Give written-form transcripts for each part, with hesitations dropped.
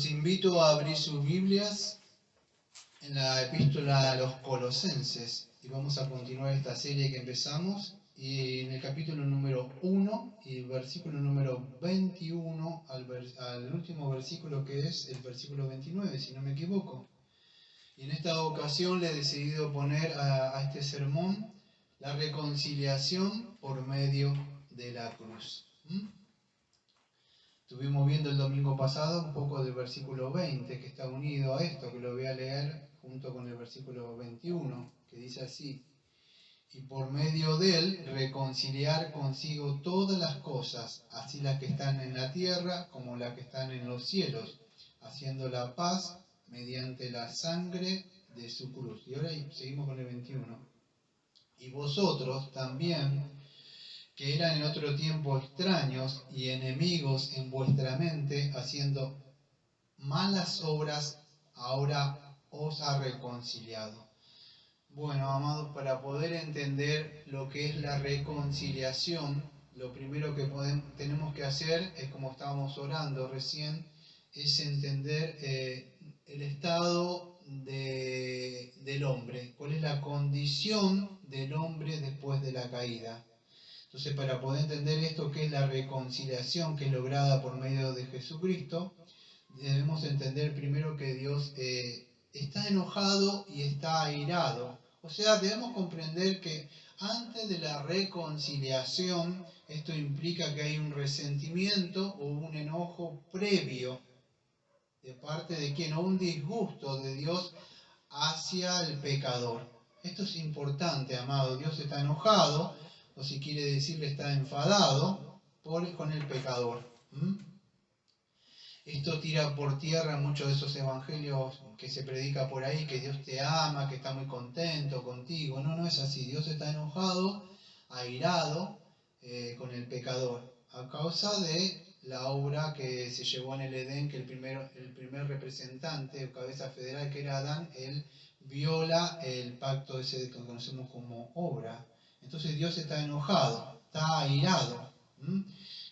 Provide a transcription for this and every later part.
Los invito a abrir sus Biblias en la epístola a los Colosenses y vamos a continuar esta serie que empezamos y en el capítulo número 1 y el versículo número 21 al último versículo, que es el versículo 29, si no me equivoco. Y en esta ocasión le he decidido poner a este sermón la reconciliación por medio de la cruz. Estuvimos viendo el domingo pasado un poco del versículo 20, que está unido a esto, que lo voy a leer junto con el versículo 21, que dice así: y por medio de él reconciliar consigo todas las cosas, así las que están en la tierra como las que están en los cielos, haciendo la paz mediante la sangre de su cruz. Y ahora seguimos con el 21. Y vosotros también, que eran en otro tiempo extraños y enemigos en vuestra mente, haciendo malas obras, ahora os ha reconciliado. Bueno, amados, para poder entender lo que es la reconciliación, lo primero que tenemos que hacer es, como estábamos orando recién, es entender el estado del hombre, cuál es la condición del hombre después de la caída. Entonces, para poder entender esto, que es la reconciliación que es lograda por medio de Jesucristo, debemos entender primero que Dios está enojado y está airado. O sea, debemos comprender que antes de la reconciliación, esto implica que hay un resentimiento o un enojo previo de parte de quien, o un disgusto de Dios hacia el pecador. Esto es importante, amado. Dios está enojado, o si quiere decirle está enfadado con el pecador. Esto tira por tierra muchos de esos evangelios que se predica por ahí, que Dios te ama, que está muy contento contigo. No, no es así. Dios está enojado, airado con el pecador, a causa de la obra que se llevó en el Edén, que el primer representante o cabeza federal, que era Adán, él viola el pacto ese que conocemos como obra. Entonces Dios está enojado, está airado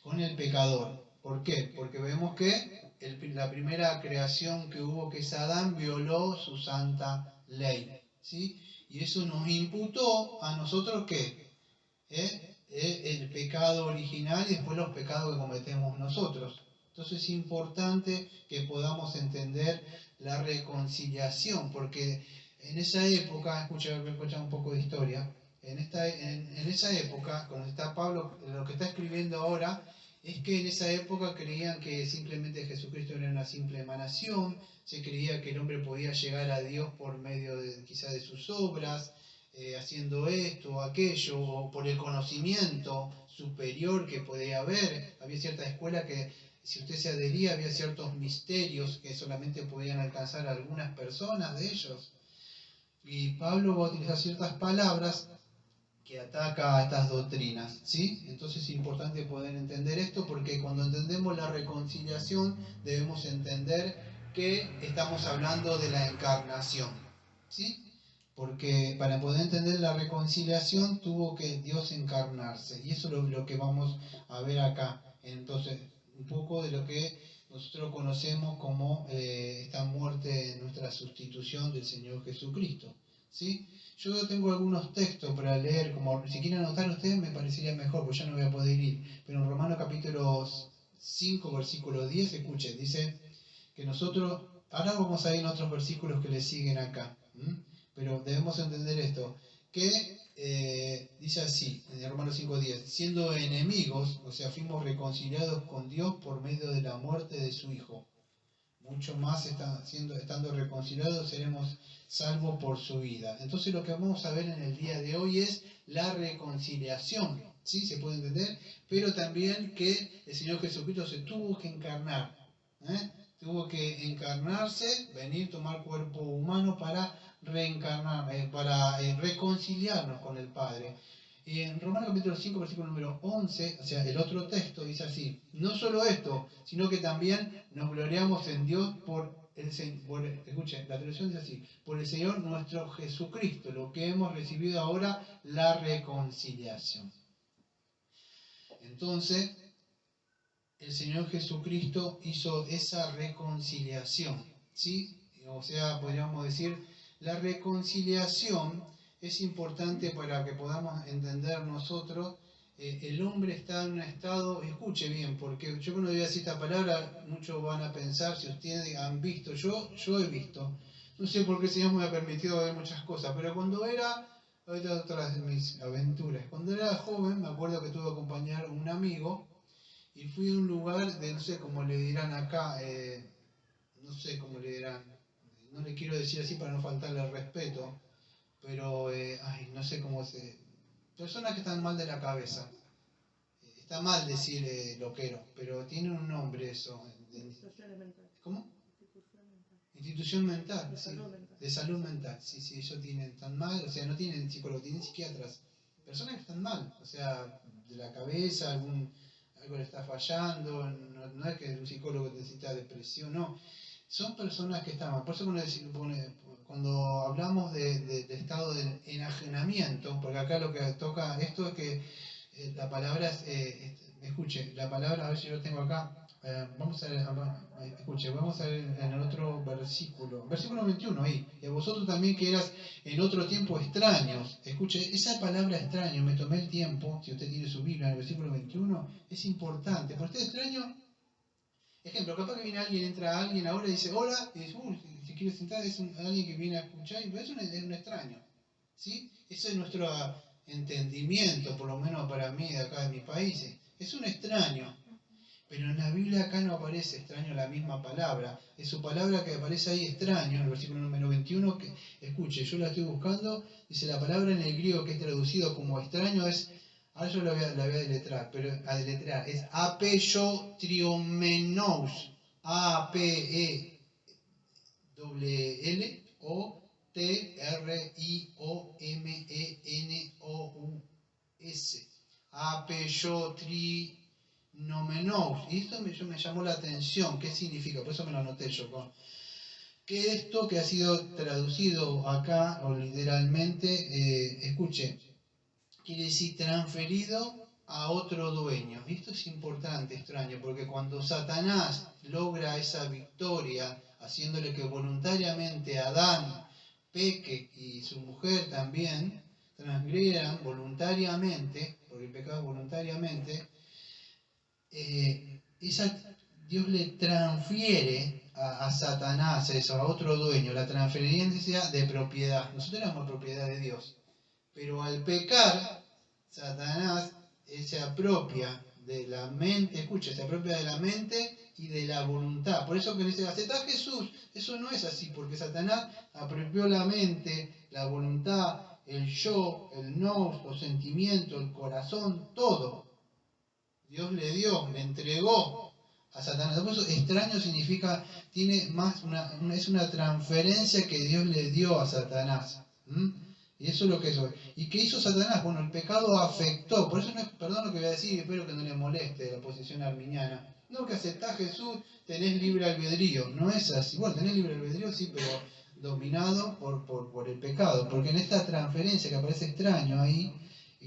con el pecador. ¿Por qué? Porque vemos que la primera creación que hubo, que es Adán, violó su santa ley, ¿sí? Y eso nos imputó a nosotros, ¿qué? El pecado original y después los pecados que cometemos nosotros. Entonces es importante que podamos entender la reconciliación, porque en esa época, escucha un poco de historia, en esa época, cuando está Pablo, lo que está escribiendo ahora, es que en esa época creían que simplemente Jesucristo era una simple emanación, se creía que el hombre podía llegar a Dios por medio quizá de sus obras, haciendo esto o aquello, o por el conocimiento superior que podía haber. Había cierta escuela que, si usted se adhería, había ciertos misterios que solamente podían alcanzar a algunas personas de ellos. Y Pablo va a utilizar ciertas palabras que ataca a estas doctrinas, ¿sí? Entonces es importante poder entender esto, porque cuando entendemos la reconciliación debemos entender que estamos hablando de la encarnación, ¿sí? Porque para poder entender la reconciliación tuvo que Dios encarnarse, y eso es lo que vamos a ver acá. Entonces, un poco de lo que nosotros conocemos como esta muerte en nuestra sustitución del Señor Jesucristo, ¿sí? Yo tengo algunos textos para leer, como si quieren anotar ustedes me parecería mejor, porque ya no voy a poder ir. Pero en Romanos capítulo 5, versículo 10, escuchen, dice que nosotros, ahora vamos a ir en otros versículos que le siguen acá, pero debemos entender esto, que dice así, en Romanos 5:10, siendo enemigos, o sea, fuimos reconciliados con Dios por medio de la muerte de su Hijo. Mucho más estando reconciliados seremos salvos por su vida. Entonces lo que vamos a ver en el día de hoy es la reconciliación, ¿sí? Se puede entender, pero también que el Señor Jesucristo se tuvo que encarnar, tuvo que encarnarse, venir, tomar cuerpo humano para reencarnar, para reconciliarnos con el Padre. Y en Romanos capítulo 5, versículo número 11, o sea, el otro texto dice así: no solo esto, sino que también nos gloriamos en Dios escuchen, la traducción dice así, por el Señor nuestro Jesucristo, lo que hemos recibido ahora, la reconciliación. Entonces, el Señor Jesucristo hizo esa reconciliación, ¿sí? O sea, podríamos decir, la reconciliación es importante para que podamos entender nosotros. El hombre está en un estado, escuche bien, porque yo cuando voy a decir esta palabra, muchos van a pensar, si ustedes han visto, yo he visto, no sé por qué el Señor me ha permitido ver muchas cosas, pero cuando era, ahorita otras de mis aventuras, cuando era joven, me acuerdo que tuve que acompañar a un amigo, y fui a un lugar de, no sé cómo le dirán acá, no sé cómo le dirán, no le quiero decir así para no faltarle el respeto, pero, ay, no sé cómo se... Personas que están mal de la cabeza. Está mal decir loquero, pero tiene un nombre eso. ¿Cómo? Institución mental, sí. De salud mental, sí, sí, ellos tienen tan mal, o sea, no tienen psicólogos, tienen psiquiatras. Personas que están mal, o sea, de la cabeza, algo le está fallando, no es que un psicólogo necesita depresión, no. Son personas que están mal. Por eso cuando hablamos de estado de enajenamiento, porque acá lo que toca esto es que la palabra escuche, la palabra, a ver si yo lo tengo acá, vamos a ver, escuche, vamos a ver en el otro versículo 21 ahí, y a vosotros también que eras en otro tiempo extraños, escuche, esa palabra extraño, me tomé el tiempo, si usted tiene su Biblia en el versículo 21, es importante, por usted extraño, ejemplo, capaz que viene alguien, entra alguien ahora y dice, hola, y dice, si quiere sentar, es alguien que viene a escuchar, y es un extraño, ¿sí? Eso es nuestro entendimiento, por lo menos para mí, de acá de mi país, es un extraño. Pero en la Biblia acá no aparece extraño la misma palabra. Es su palabra que aparece ahí extraño, en el versículo número 21, que, escuche, yo la estoy buscando, dice la palabra en el griego que es traducido como extraño es, ahora yo la voy a deletrar, pero a deletrar, es apeyotriomenos, A-P-E-W-L-O-T-R-I-O-M-E-N-O-U-S. Apeyotriomenos. Y esto me llamó la atención. ¿Qué significa? Por eso me lo anoté yo. Que esto que ha sido traducido acá, o literalmente, escuche, quiere decir transferido a otro dueño. Y esto es importante, extraño, porque cuando Satanás logra esa victoria, haciéndole que voluntariamente Adán peque y su mujer también transgredan voluntariamente, porque el pecado es voluntariamente, Dios le transfiere a Satanás eso, a otro dueño, la transferencia de propiedad. Nosotros éramos propiedad de Dios, pero al pecar, Satanás se apropia de la mente, escucha, se apropia de la mente y de la voluntad. Por eso que le dice, aceptá a Jesús. Eso no es así, porque Satanás apropió la mente, la voluntad, el yo, el no, los sentimientos, el corazón, todo. Dios le dio, le entregó a Satanás. Por eso extraño significa, tiene más es una transferencia que Dios le dio a Satanás. Y eso es lo que es hoy. ¿Y qué hizo Satanás? Bueno, el pecado afectó. Por eso, perdón lo que voy a decir, espero que no le moleste la posición arminiana. No que aceptás a Jesús, tenés libre albedrío. No es así. Bueno, tenés libre albedrío, sí, pero dominado por el pecado. Porque en esta transferencia que aparece extraño ahí,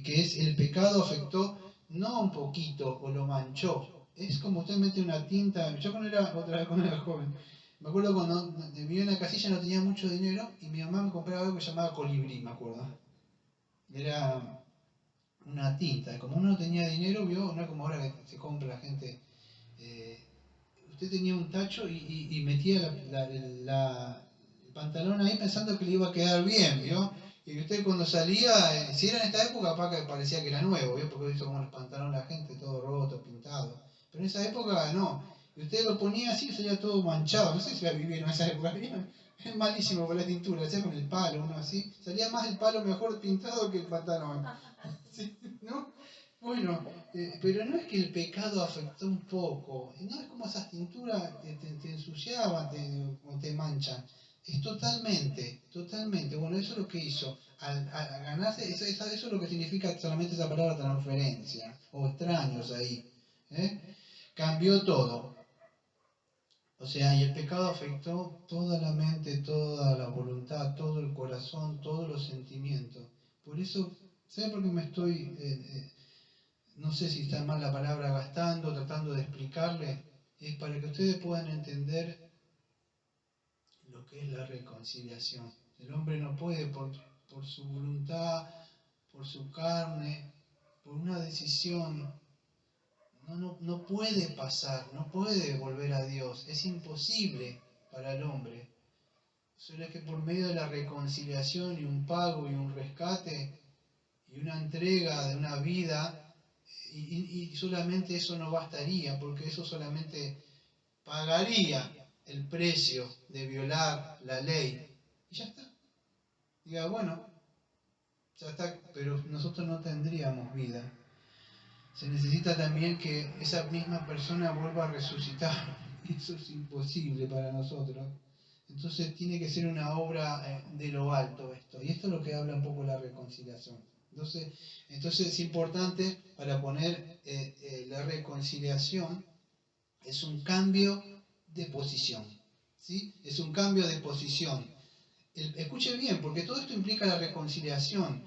que es el pecado afectó no un poquito o lo manchó. Es como usted mete una tinta. Yo cuando era joven, me acuerdo cuando vivía en la casilla no tenía mucho dinero y mi mamá me compraba algo que se llamaba colibrí, me acuerdo. Era una tinta. Como uno no tenía dinero, vio, no es como ahora que se compra la gente. Usted tenía un tacho y metía el pantalón ahí pensando que le iba a quedar bien, ¿vio? Y usted cuando salía, si era en esta época, capaz que parecía que era nuevo, ¿vio? Porque hizo como los pantalones la gente, todo roto, pintado. Pero en esa época no. Y usted lo ponía así y salía todo manchado. No sé si la vivieron en esa época. Es malísimo con la tintura, hacía con el palo, uno así. Salía más el palo mejor pintado que el pantalón. ¿Sí? ¿No? Bueno, pero no es que el pecado afectó un poco, no es como esas tinturas te ensuciaban o te manchan. Es totalmente. Bueno, eso es lo que hizo. Al ganarse, eso es lo que significa solamente esa palabra transferencia, o extraños ahí. Cambió todo. O sea, y el pecado afectó toda la mente, toda la voluntad, todo el corazón, todos los sentimientos. Por eso, ¿sabe por qué me estoy no sé si está mal la palabra gastando, tratando de explicarle, es para que ustedes puedan entender lo que es la reconciliación. El hombre no puede por su voluntad, por su carne, por una decisión, no puede pasar, no puede volver a Dios. Es imposible para el hombre. Solo es que por medio de la reconciliación y un pago y un rescate y una entrega de una vida, y solamente eso no bastaría, porque eso solamente pagaría el precio de violar la ley. Y ya está. Diga, bueno, ya está, pero nosotros no tendríamos vida. Se necesita también que esa misma persona vuelva a resucitar. Eso es imposible para nosotros. Entonces tiene que ser una obra de lo alto esto. Y esto es lo que habla un poco la reconciliación. Entonces es importante para poner la reconciliación, es un cambio de posición. ¿Sí? Es un cambio de posición. Escuche bien, porque todo esto implica la reconciliación.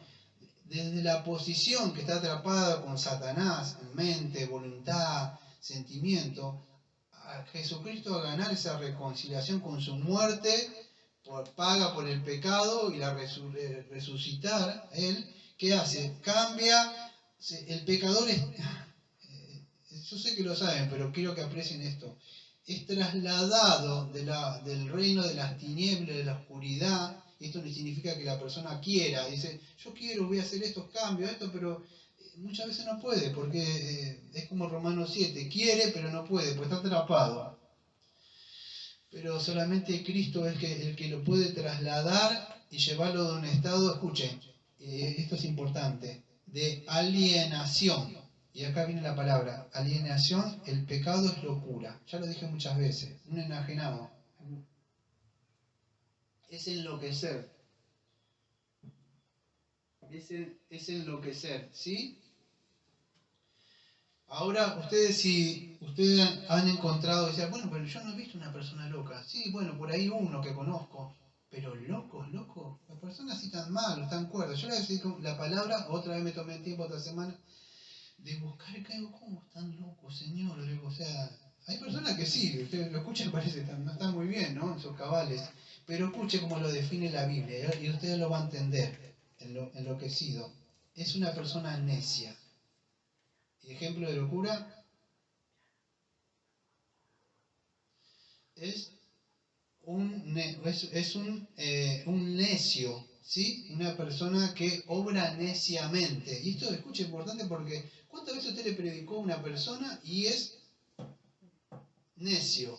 Desde la posición que está atrapada con Satanás, en mente, voluntad, sentimiento, a Jesucristo a ganar esa reconciliación con su muerte, paga por el pecado y la resucitar, Él, ¿qué hace? Cambia, el pecador es, yo sé que lo saben, pero quiero que aprecien esto, es trasladado del reino de las tinieblas, de la oscuridad. Esto no significa que la persona quiera, dice, yo quiero, voy a hacer estos cambios, pero muchas veces no puede, porque es como Romanos 7, quiere pero no puede, porque está atrapado. Pero solamente Cristo es el que lo puede trasladar y llevarlo de un estado, escuchen, esto es importante, de alienación. Y acá viene la palabra, alienación, el pecado es locura. Ya lo dije muchas veces, un enajenado. Es enloquecer. Es enloquecer, ¿sí? Ahora, si ustedes han encontrado, decían, bueno, pero yo no he visto una persona loca. Sí, bueno, por ahí uno que conozco. Pero locos, loco. Las personas así tan malos, tan cuerdas. Yo le decía la palabra, otra vez me tomé el tiempo otra semana, de buscar, ¿cómo están locos, señor? Le digo, o sea, hay personas que sí, usted lo escucha y parece que no están muy bien, ¿no? En sus cabales. Pero escuche cómo lo define la Biblia, y ustedes lo van a entender, enloquecido. Es una persona necia. Y ejemplo de locura es un necio, ¿sí? Una persona que obra neciamente. Y esto, escuche, es importante porque ¿cuántas veces usted le predicó a una persona y es necio?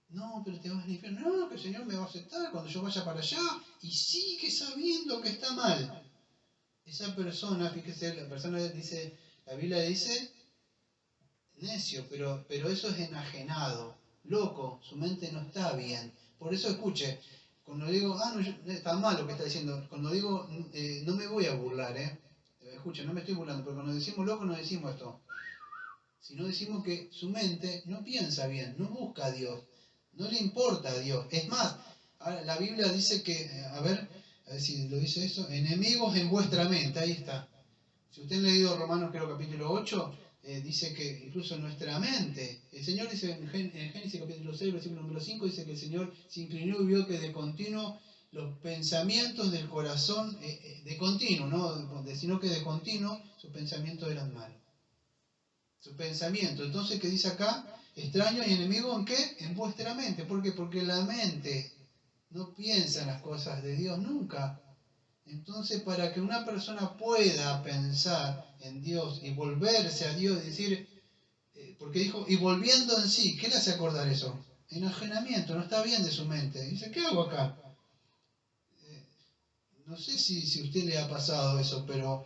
No, pero te vas al infierno. No, que el Señor me va a aceptar cuando yo vaya para allá y sigue sabiendo que está mal. Esa persona, fíjese, la Biblia dice necio, pero eso es enajenado, loco, su mente no está bien. Por eso escuche, cuando digo, está mal lo que está diciendo, cuando digo, no me voy a burlar, escuche, no me estoy burlando, pero cuando decimos loco no decimos esto, sino decimos que su mente no piensa bien, no busca a Dios, no le importa a Dios. Es más, la Biblia dice que, a ver si lo dice eso, enemigos en vuestra mente, ahí está. Si usted ha leído Romanos, creo, capítulo 8, dice que incluso nuestra mente, el Señor dice en Génesis capítulo 6, versículo número 5, dice que el Señor se inclinó y vio que de continuo los pensamientos del corazón, de continuo, no, sino que de continuo sus pensamientos eran malos. Sus pensamientos. Entonces, ¿qué dice acá? Extraño y enemigo ¿en qué? En vuestra mente. ¿Por qué? Porque la mente no piensa en las cosas de Dios nunca. Entonces, para que una persona pueda pensar en Dios y volverse a Dios y decir, porque dijo, y volviendo en sí, ¿qué le hace acordar eso? Enajenamiento, no está bien de su mente. Dice, ¿qué hago acá? No sé si a usted le ha pasado eso, pero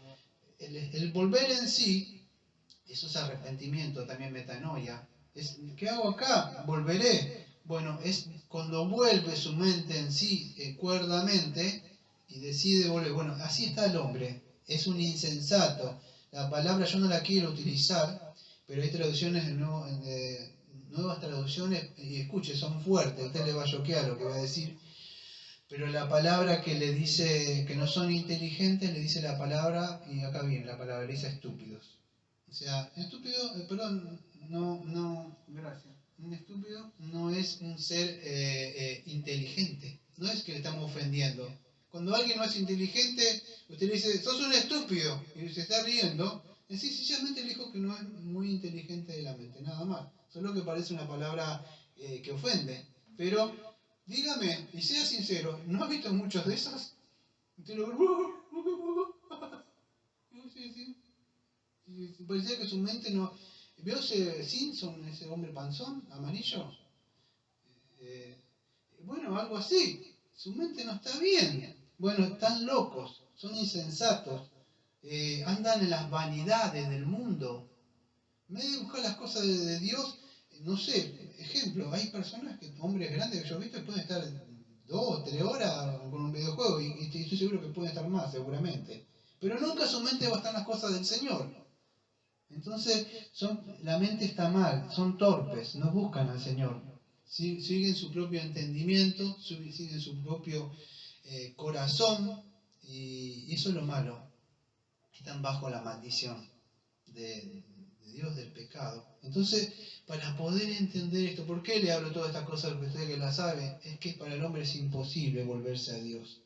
el volver en sí, eso es arrepentimiento, también metanoia. ¿Qué hago acá? Volveré. Bueno, es cuando vuelve su mente en sí cuerdamente y decide volver. Bueno, así está el hombre. Es un insensato. La palabra yo no la quiero utilizar, pero hay traducciones, nuevas traducciones, y escuche, son fuertes. Usted le va a choquear lo que va a decir. Pero la palabra que le dice que no son inteligentes, le dice la palabra, y acá viene la palabra, le dice estúpidos. sea, gracias. Un estúpido no es un ser inteligente. No es que le estamos ofendiendo. Cuando alguien no es inteligente, usted le dice, sos un estúpido, y se está riendo, es sencillamente le dijo que no es muy inteligente de la mente, nada más. Solo que parece una palabra que ofende. Pero, dígame, y sea sincero, ¿no ha visto muchos de esos? Usted lo sí, sí. Y parecía que su mente no... ¿Vio ese Simpson, ese hombre panzón, amarillo? Eh, bueno, algo así. Su mente no está bien. Bueno, están locos, son insensatos, andan en las vanidades del mundo. En vez de buscar las cosas de Dios, no sé, ejemplo, hay personas, hombres grandes que yo he visto, que pueden estar 2 o 3 horas con un videojuego y estoy seguro que pueden estar más, seguramente. Pero nunca su mente va a estar en las cosas del Señor. Entonces, la mente está mal, son torpes, no buscan al Señor. Siguen su propio entendimiento, siguen su propio corazón, y eso es lo malo. Están bajo la maldición de Dios, del pecado. Entonces, para poder entender esto, ¿por qué le hablo todas estas cosas a ustedes que las saben? Es que para el hombre es imposible volverse a Dios.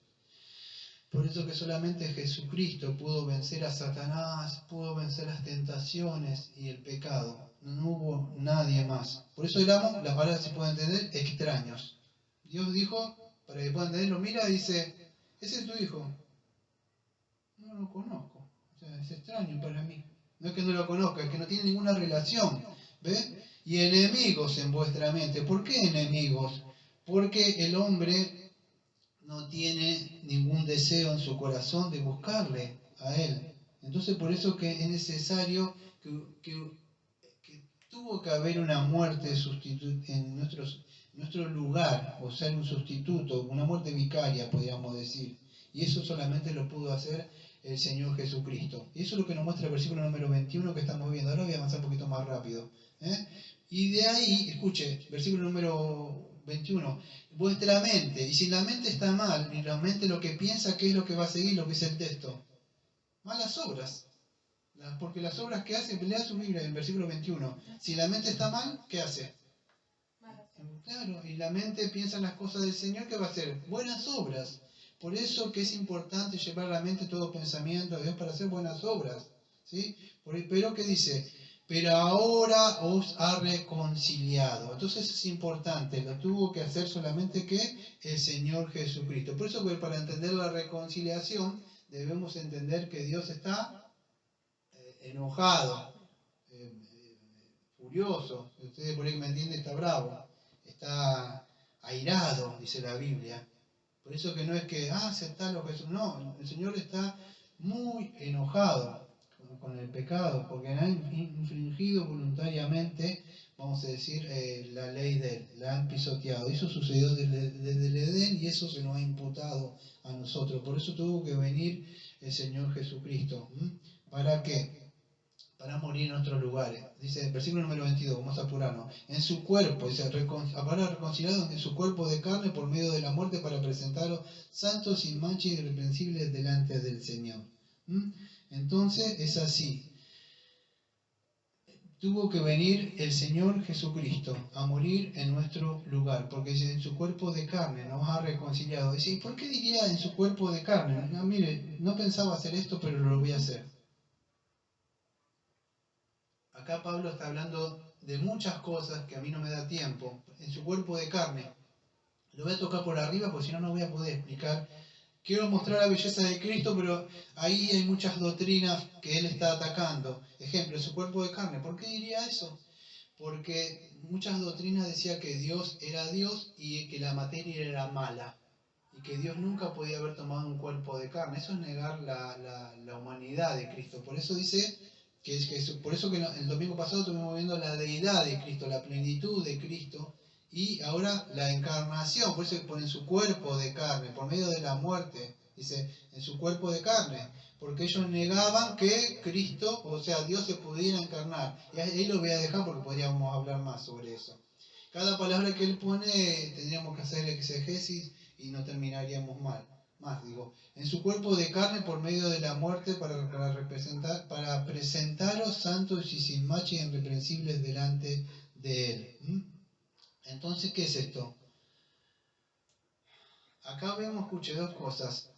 Por eso que solamente Jesucristo pudo vencer a Satanás, pudo vencer las tentaciones y el pecado. No hubo nadie más. Por eso éramos, la palabra se puede entender, extraños. Dios dijo, para que puedan entenderlo, mira, dice, ese es tu hijo. No lo conozco. O sea, es extraño para mí. No es que no lo conozca, es que no tiene ninguna relación. ¿Ve? Y enemigos en vuestra mente. ¿Por qué enemigos? Porque el hombre no tiene ningún deseo en su corazón de buscarle a Él. Entonces por eso que es necesario que tuvo que haber una muerte en nuestro lugar, o sea, un sustituto, una muerte vicaria, podríamos decir. Y eso solamente lo pudo hacer el Señor Jesucristo. Y eso es lo que nos muestra el versículo número 21 que estamos viendo. Ahora voy a avanzar un poquito más rápido. Y de ahí, escuche, versículo número 21. Vuestra mente, y si la mente está mal, y la mente lo que piensa, ¿qué es lo que va a seguir? Lo que es el texto. Malas obras. Porque las obras que hace, lea su Biblia en el versículo 21. Si la mente está mal, ¿qué hace? Claro, y la mente piensa en las cosas del Señor, ¿qué va a hacer? Buenas obras. Por eso que es importante llevar a la mente todo pensamiento a Dios para hacer buenas obras. ¿Sí? Pero ¿qué dice? Pero ahora os ha reconciliado. Entonces es importante, lo tuvo que hacer solamente que el Señor Jesucristo. Por eso que para entender la reconciliación debemos entender que Dios está enojado, furioso. Ustedes por ahí que me entienden, está bravo, está airado, dice la Biblia. Por eso que no es que, aceptalo Jesús. No, el Señor está muy enojado con el pecado, porque han infringido voluntariamente, vamos a decir, la ley de Él, la han pisoteado. Eso sucedió desde el Edén y eso se nos ha imputado a nosotros. Por eso tuvo que venir el Señor Jesucristo. ¿Para qué? Para morir en otros lugares. Dice el versículo número 22, vamos a apurarnos. En su cuerpo, dice, para reconciliado en su cuerpo de carne por medio de la muerte para presentarlos santos, sin mancha y irreprensibles delante del Señor. Entonces es así. Tuvo que venir el Señor Jesucristo a morir en nuestro lugar, porque en su cuerpo de carne nos ha reconciliado. Dice, ¿y por qué diría en su cuerpo de carne? No, mire, no pensaba hacer esto, pero lo voy a hacer. Acá Pablo está hablando de muchas cosas que a mí no me da tiempo, en su cuerpo de carne. Lo voy a tocar por arriba porque si no, no voy a poder explicar. Quiero mostrar la belleza de Cristo, pero ahí hay muchas doctrinas que él está atacando. Ejemplo, su cuerpo de carne. ¿Por qué diría eso? Porque muchas doctrinas decían que Dios era Dios y que la materia era mala. Y que Dios nunca podía haber tomado un cuerpo de carne. Eso es negar la humanidad de Cristo. Por eso dice por eso que el domingo pasado estuvimos viendo la deidad de Cristo, la plenitud de Cristo, y ahora la encarnación, por eso pone en su cuerpo de carne, por medio de la muerte, dice, en su cuerpo de carne, porque ellos negaban que Cristo, o sea, Dios se pudiera encarnar. Y ahí lo voy a dejar porque podríamos hablar más sobre eso. Cada palabra que él pone tendríamos que hacer exegesis y no terminaríamos mal. en su cuerpo de carne por medio de la muerte para presentaros santos y sin mancha y irreprensibles delante de Él. Entonces, ¿qué es esto? Acá vemos, escuche, dos cosas.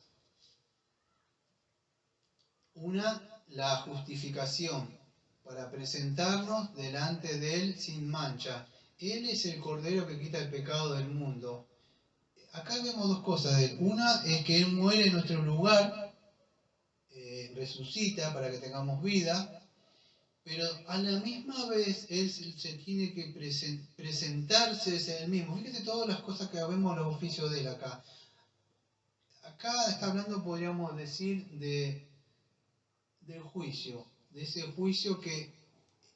Una, la justificación, para presentarnos delante de Él sin mancha. Él es el Cordero que quita el pecado del mundo. Acá vemos dos cosas de Él. Una es que Él muere en nuestro lugar, resucita para que tengamos vida, pero a la misma vez Él se tiene que presentarse en Él mismo. Fíjate todas las cosas que vemos en los oficios de Él acá. Acá está hablando, podríamos decir, del juicio, de ese juicio que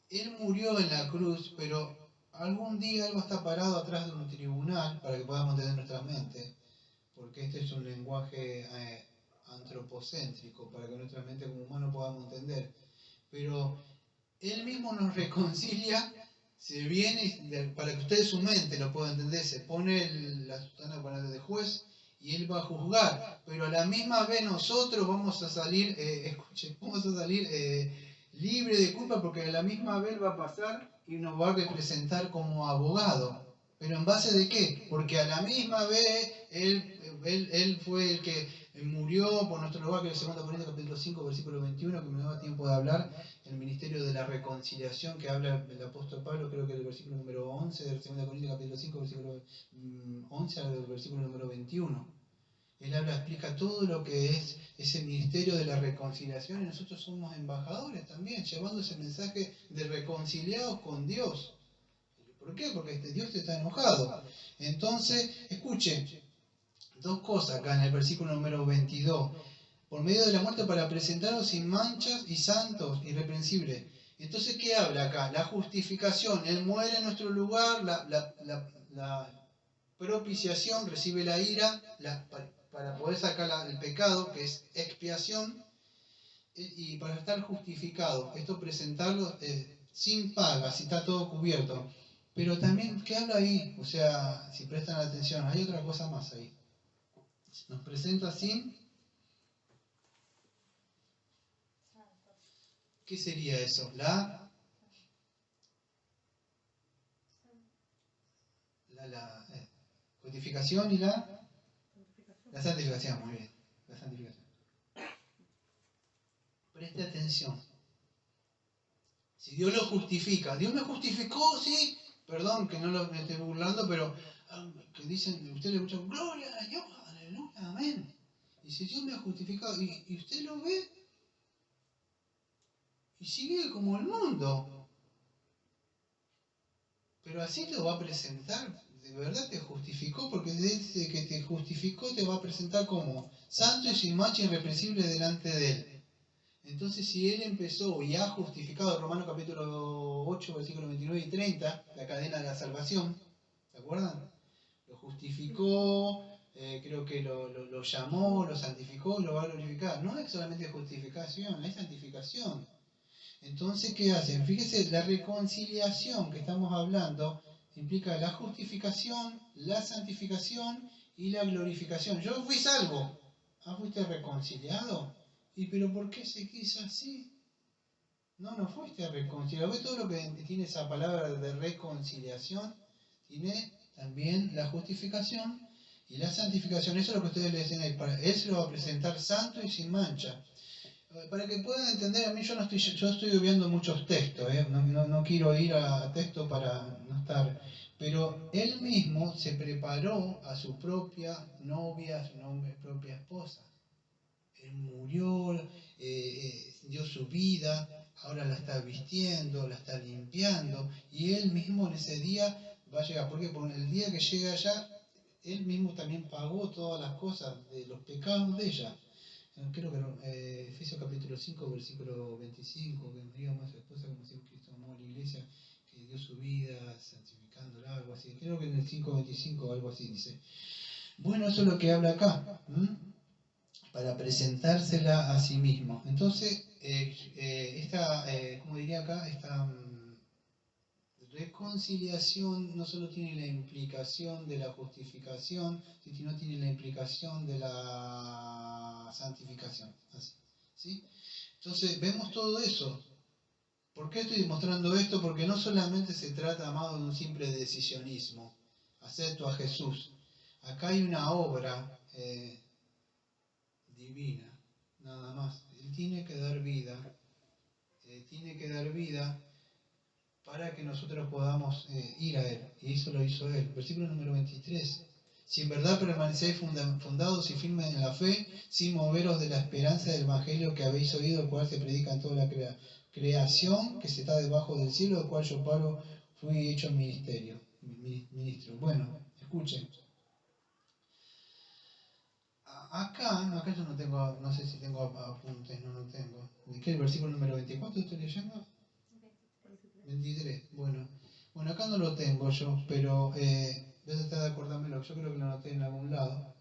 Él murió en la cruz, pero algún día Él va a estar parado atrás de un tribunal para que podamos entender nuestra mente, porque este es un lenguaje antropocéntrico, para que nuestra mente como humano podamos entender. Pero Él mismo nos reconcilia, se viene, para que ustedes su mente lo puedan entender, se pone la sotana de juez y Él va a juzgar, pero a la misma vez nosotros vamos a salir, libre de culpa, porque a la misma vez va a pasar y nos va a representar como abogado. ¿Pero en base de qué? Porque a la misma vez Él fue el que murió por nuestro lugar, que es 2 Corintios capítulo 5, versículo 21, que me da tiempo de hablar, el ministerio de la reconciliación que habla el apóstol Pablo, creo que el versículo número 11 del 2 Corintios capítulo 5, versículo 11 al versículo número 21. Él explica todo lo que es ese ministerio de la reconciliación, y nosotros somos embajadores también, llevando ese mensaje de reconciliados con Dios. ¿Por qué? Porque Dios está enojado. Entonces, escuchen, dos cosas acá en el versículo número 22. Por medio de la muerte para presentaros sin manchas y santos, irreprensibles. Entonces, ¿qué habla acá? La justificación. Él muere en nuestro lugar, la propiciación, recibe la ira para poder sacar el pecado, que es expiación, y para estar justificado. Esto presentarlo sin paga, si está todo cubierto. Pero también, ¿qué habla ahí? O sea, si prestan atención, hay otra cosa más ahí. Nos presenta sin... ¿Qué sería eso? La justificación y la santificación, muy bien. La santificación. Preste atención. Si Dios lo justifica, Dios me justificó, sí, perdón que no me esté burlando, pero que dicen, ustedes le escuchan, gloria a Dios, aleluya, amén. Y si Dios me ha justificado, y usted lo ve, y sigue como el mundo. Pero así lo va a presentar, de verdad te justificó, porque desde que te justificó te va a presentar como santo y sin mancha irreprensible delante de Él. Entonces, si Él empezó y ha justificado, Romanos capítulo 8, versículos 29 y 30, la cadena de la salvación, ¿se acuerdan? Lo justificó, creo que lo llamó, lo santificó, lo va a glorificar. No es solamente justificación, es santificación. Entonces, ¿qué hacen? Fíjese, la reconciliación que estamos hablando implica la justificación, la santificación y la glorificación. Yo fui salvo. ¿Fuiste reconciliado? ¿Y pero por qué se quiso así? No fuiste reconciliado. ¿Ves todo lo que tiene esa palabra de reconciliación? Tiene también la justificación y la santificación. Eso es lo que ustedes le dicen ahí. Él se lo va a presentar santo y sin mancha. Para que puedan entender, a mí yo estoy viendo muchos textos, no quiero ir a texto para no estar, pero él mismo se preparó a su propia novia, a su propia esposa. Él murió, dio su vida, ahora la está vistiendo, la está limpiando, y él mismo en ese día va a llegar. ¿Por qué? Porque el día que llega allá, él mismo también pagó todas las cosas de los pecados de ella. Creo que Efesios capítulo 5, versículo 25, que nos diga más a su esposa como si Cristo amó a la iglesia, que dio su vida santificándola, algo así. Creo que en el 5:25 algo así dice. Bueno, eso es lo que habla acá, para presentársela a sí mismo. Entonces, como diría acá, reconciliación no solo tiene la implicación de la justificación, sino tiene la implicación de la santificación. Así, ¿sí? Entonces vemos todo eso. ¿Por qué estoy mostrando esto? Porque no solamente se trata, amado, de un simple decisionismo. Acepto a Jesús. Acá hay una obra divina, nada más. Él tiene que dar vida. Tiene que dar vida para que nosotros podamos ir a Él. Y eso lo hizo Él. Versículo número 23. Si en verdad permanecéis fundados y firmes en la fe, sin moveros de la esperanza del Evangelio que habéis oído, el cual se predica en toda la creación que se está debajo del cielo, del cual yo, Pablo, fui hecho ministro. Bueno, escuchen. Acá yo no tengo, no sé si tengo apuntes, no tengo. ¿De qué? ¿El versículo número 24 estoy leyendo? 23, bueno. Bueno, acá no lo tengo yo, pero voy a tratar de acordármelo. Yo creo que lo anoté en algún lado,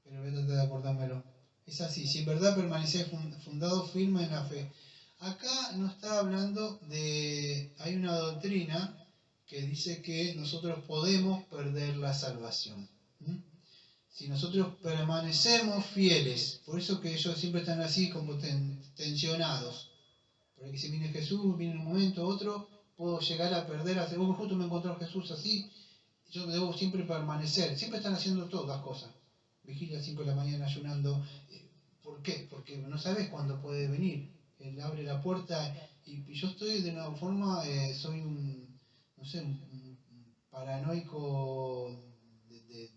pero voy a tratar de acordármelo. Es así, si en verdad permanecéis fundados firmes en la fe. Acá no está hablando de... Hay una doctrina que dice que nosotros podemos perder la salvación. Si nosotros permanecemos fieles, por eso que ellos siempre están así como tensionados. Porque si viene Jesús, viene un momento, otro, puedo llegar a perder, justo me encontró Jesús así, yo debo siempre permanecer. Siempre están haciendo todas las cosas. Vigilia a 5 de la mañana ayunando. ¿Por qué? Porque no sabes cuándo puede venir. Él abre la puerta y yo estoy de una forma, soy un, no sé, un paranoico del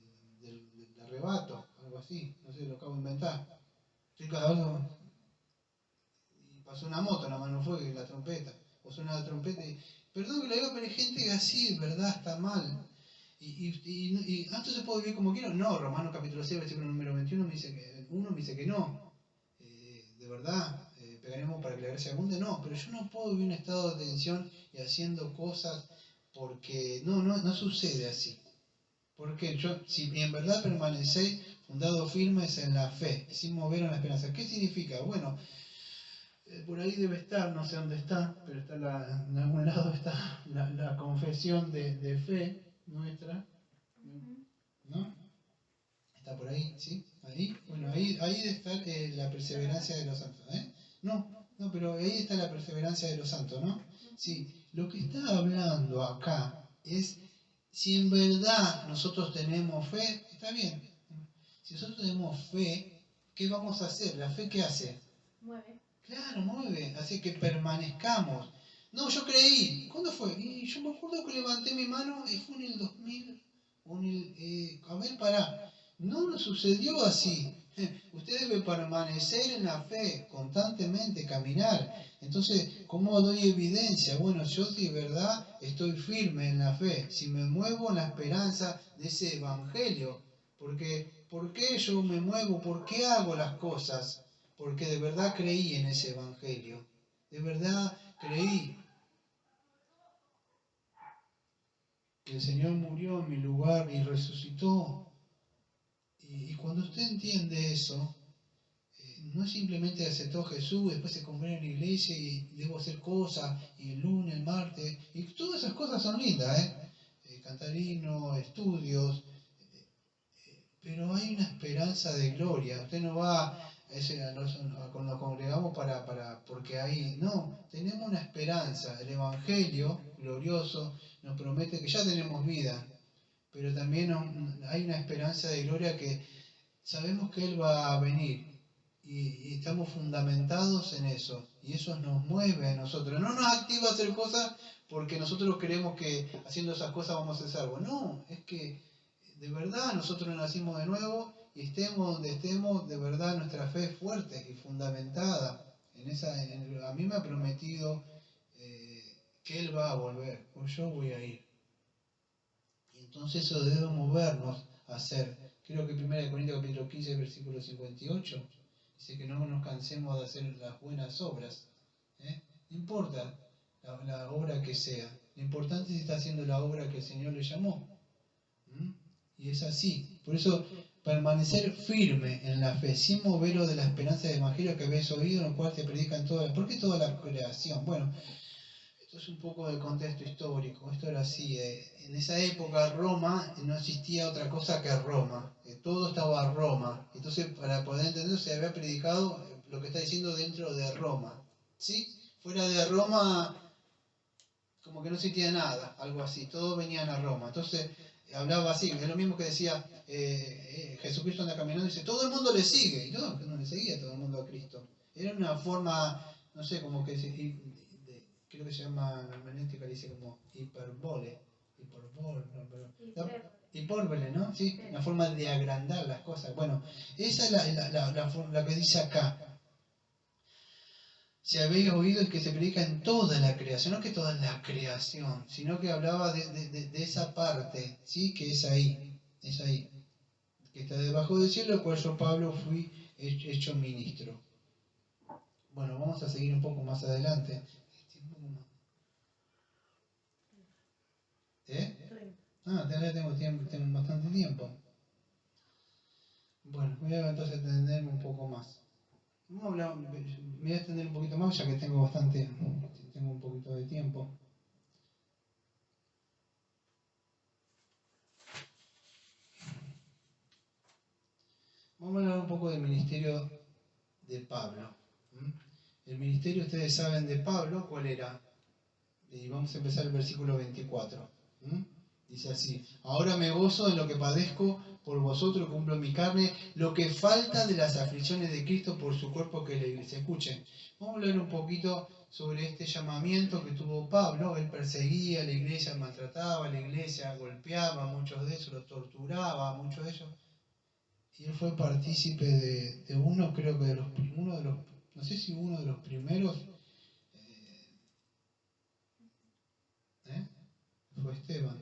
arrebato, algo así. No sé, lo acabo de inventar. Estoy cada uno. Pasó una moto, la mano fue y la trompeta. O suena la trompeta y... Perdón que lo diga, pero hay gente que así, ¿verdad? Está mal. ¿Esto se puede vivir como quiero? No, Romanos capítulo 6, versículo número 21 me dice que no. De verdad, pegaremos para que la gracia abunde. No, pero yo no puedo vivir en un estado de tensión y haciendo cosas porque no sucede así. Porque si en verdad permanecéis fundados firmes en la fe, sin mover en la esperanza. ¿Qué significa? Bueno, por ahí debe estar, no sé dónde está, pero está en algún lado está la confesión de fe nuestra, ¿no? Está por ahí, ¿sí? Ahí, bueno, ahí está la perseverancia de los santos, ¿eh? No, pero ahí está la perseverancia de los santos, ¿no? Sí, lo que está hablando acá es si en verdad nosotros tenemos fe, está bien. Si nosotros tenemos fe, ¿qué vamos a hacer? ¿La fe qué hace? Mueve. Claro, mueve, hace que permanezcamos. No, yo creí. ¿Cuándo fue? Y yo me acuerdo que levanté mi mano y fue en el 2000. A ver, pará. No sucedió así. Usted debe permanecer en la fe, constantemente caminar. Entonces, ¿cómo doy evidencia? Bueno, yo de verdad estoy firme en la fe. Si me muevo en la esperanza de ese evangelio. Porque, ¿por qué yo me muevo? ¿Por qué hago las cosas? Porque de verdad creí en ese evangelio. De verdad creí que el Señor murió en mi lugar y resucitó. Y cuando usted entiende eso, no simplemente aceptó a Jesús, después se convierte en la iglesia y debo hacer cosas, y el lunes, el martes, y todas esas cosas son lindas, cantar himno, estudios, pero hay una esperanza de gloria. Usted no va cuando nos congregamos porque ahí, no, tenemos una esperanza. El Evangelio glorioso nos promete que ya tenemos vida, pero también hay una esperanza de gloria que sabemos que Él va a venir y estamos fundamentados en eso y eso nos mueve a nosotros. No nos activa a hacer cosas porque nosotros creemos que haciendo esas cosas vamos a ser salvos. No, es que de verdad nosotros nacimos de nuevo y estemos donde estemos, de verdad nuestra fe es fuerte y fundamentada. A mí me ha prometido que Él va a volver, o yo voy a ir. Y entonces eso debe movernos a hacer. Creo que 1 Corintios capítulo 15, versículo 58, dice que no nos cansemos de hacer las buenas obras. No importa la obra que sea, lo importante es si está haciendo la obra que el Señor le llamó. Y es así. Por eso, permanecer firme en la fe, sin moverlo de la esperanza del Evangelio que habéis oído, en el cual se predica en toda la... ¿Por qué toda la creación? Bueno, Esto es un poco de contexto histórico. Esto era así. En esa época Roma no existía otra cosa que Roma. Todo estaba en Roma. Entonces, para poder entenderlo, se había predicado lo que está diciendo dentro de Roma. ¿Sí? Fuera de Roma, como que no existía nada, algo así. Todos venían a Roma. Entonces, hablaba así. Es lo mismo que decía Jesucristo anda caminando y dice, todo el mundo le sigue. Y no le seguía todo el mundo a Cristo. Era una forma, no sé, como que creo que se llama en hermenéutica, dice como hipérbole, ¿no? Sí, una forma de agrandar las cosas. Bueno, esa es la que dice acá. Si habéis oído el que se predica en toda la creación, no que toda la creación, sino que hablaba de esa parte, ¿sí? Que es ahí, que está debajo del cielo, por eso Pablo fui hecho ministro. Bueno, vamos a seguir un poco más adelante. Todavía tengo bastante tiempo. Bueno, voy a entonces extenderme un poco más. Me voy a extender un poquito más ya que tengo un poquito de tiempo. Vamos a hablar un poco del ministerio de Pablo. El ministerio, ustedes saben de Pablo, ¿cuál era? Y vamos a empezar el versículo 24. Dice así: ahora me gozo en lo que padezco por vosotros, cumplo en mi carne lo que falta de las aflicciones de Cristo por su cuerpo, que la iglesia. Escuchen, vamos a hablar un poquito sobre este llamamiento que tuvo Pablo. Él perseguía a la iglesia, maltrataba a la iglesia, golpeaba a muchos de ellos, los torturaba a muchos de ellos. Y él fue partícipe de uno, creo que no sé si uno de los primeros, fue Esteban.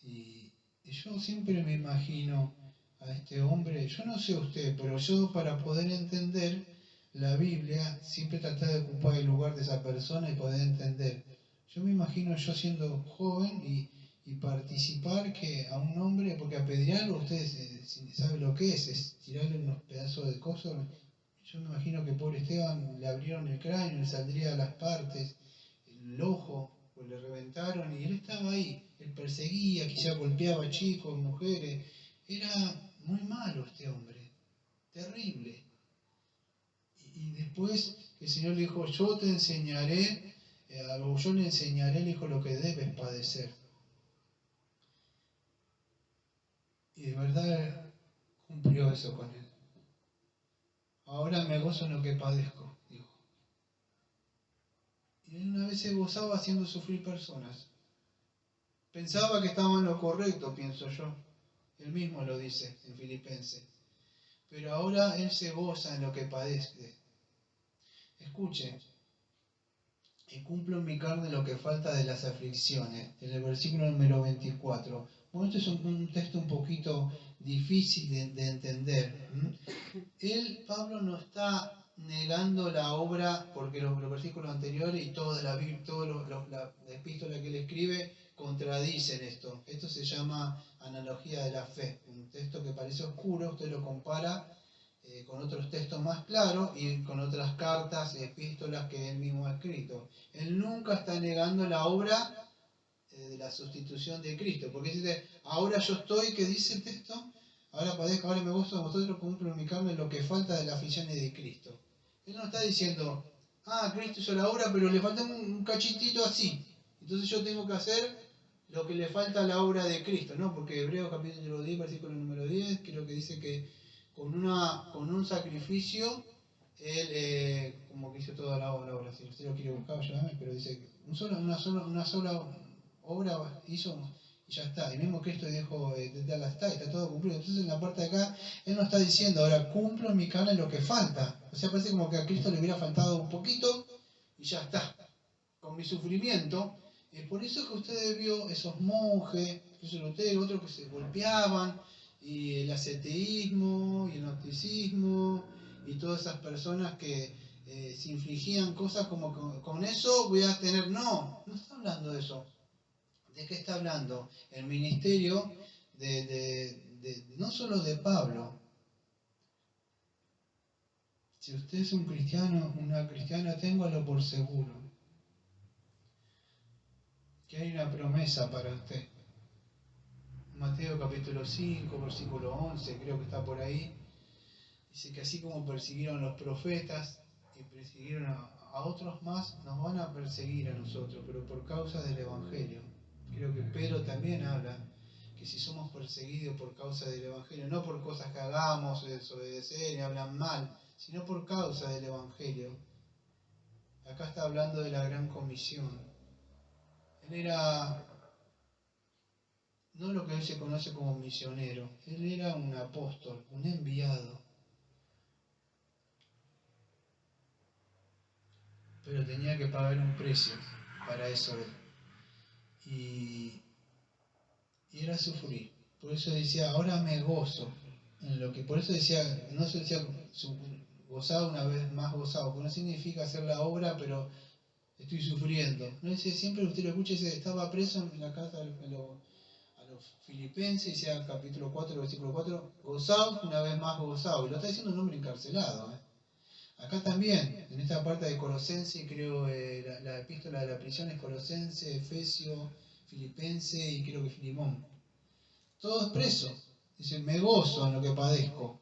Y yo siempre me imagino a este hombre, yo no sé usted, pero yo, para poder entender la Biblia, siempre traté de ocupar el lugar de esa persona y poder entender. Yo me imagino yo siendo joven y participar que a un hombre, porque apedrearlo, ustedes saben lo que es tirarle unos pedazos de cosas. Yo me imagino que pobre Esteban le abrieron el cráneo, le saldría las partes, el ojo, pues le reventaron y él estaba ahí. Él perseguía, quizá golpeaba a chicos, mujeres. Era muy malo este hombre, terrible. Y después el Señor le dijo, yo te enseñaré, yo le enseñaré, le dijo, lo que debes padecer. Y de verdad cumplió eso con él. Ahora me gozo en lo que padezco, dijo. Y él una vez se gozaba haciendo sufrir personas. Pensaba que estaba en lo correcto, pienso yo. Él mismo lo dice en Filipenses. Pero ahora él se goza en lo que padece. Escuche, y cumplo en mi carne lo que falta de las aflicciones, en el versículo número 24. Bueno, este es un texto un poquito difícil de entender. Pablo no está negando la obra, porque los versículos anteriores y toda la epístola que él escribe contradicen esto. Esto se llama analogía de la fe. Un texto que parece oscuro, usted lo compara con otros textos más claros y con otras cartas, epístolas que él mismo ha escrito. Él nunca está negando la obra de la sustitución de Cristo, porque dice, ahora yo estoy, ¿qué dice el texto? Ahora padezco, ahora me gozo de vosotros, cumplo en mi carne lo que falta de las aflicciones de Cristo. Él no está diciendo, Cristo hizo la obra, pero le falta un cachitito así. Entonces yo tengo que hacer lo que le falta a la obra de Cristo, ¿no? Porque Hebreos capítulo 10, versículo número 10, creo que dice que con un sacrificio, él, como que hizo toda la obra, si usted lo quiere buscar, ayúdame, pero dice que una sola obra hizo y ya está. Y mismo Cristo dijo, ya está todo cumplido. Entonces en la parte de acá, él no está diciendo, ahora cumplo en mi carne lo que falta. O sea, parece como que a Cristo le hubiera faltado un poquito y ya está. Con mi sufrimiento. Por eso que usted vio esos monjes, otros que se golpeaban, y el ascetismo, y el gnosticismo, y todas esas personas que se infligían cosas como con eso voy a tener. No está hablando de eso. ¿De qué está hablando? El ministerio no solo de Pablo. Si usted es un cristiano, una cristiana, téngalo por seguro. que hay una promesa para usted. Mateo capítulo 5, versículo 11, creo que está por ahí. Dice que así como persiguieron a los profetas y persiguieron a otros más, nos van a perseguir a nosotros, pero por causa del Evangelio. Creo que Pedro también habla que si somos perseguidos por causa del Evangelio, no por cosas que hagamos, desobedecer y hablan mal, sino por causa del Evangelio. Acá está hablando de la gran comisión. Él era no lo que hoy se conoce como misionero, él era un apóstol, un enviado. Pero tenía que pagar un precio para eso él. Y era sufrir. Por eso decía, ahora me gozo. En lo que, por eso decía, no se decía gozado una vez más gozado, porque no significa hacer la obra, pero estoy sufriendo. No dice, siempre usted lo escucha, dice, estaba preso en la carta a los filipenses, dice el capítulo 4, versículo 4, gozado una vez más gozado. Y lo está diciendo un hombre encarcelado. Acá también, en esta parte de Colosense, creo la epístola de la prisión es Colosense, Efesio, Filipense y creo que Filimón. Todos presos. Dice, me gozo en lo que padezco.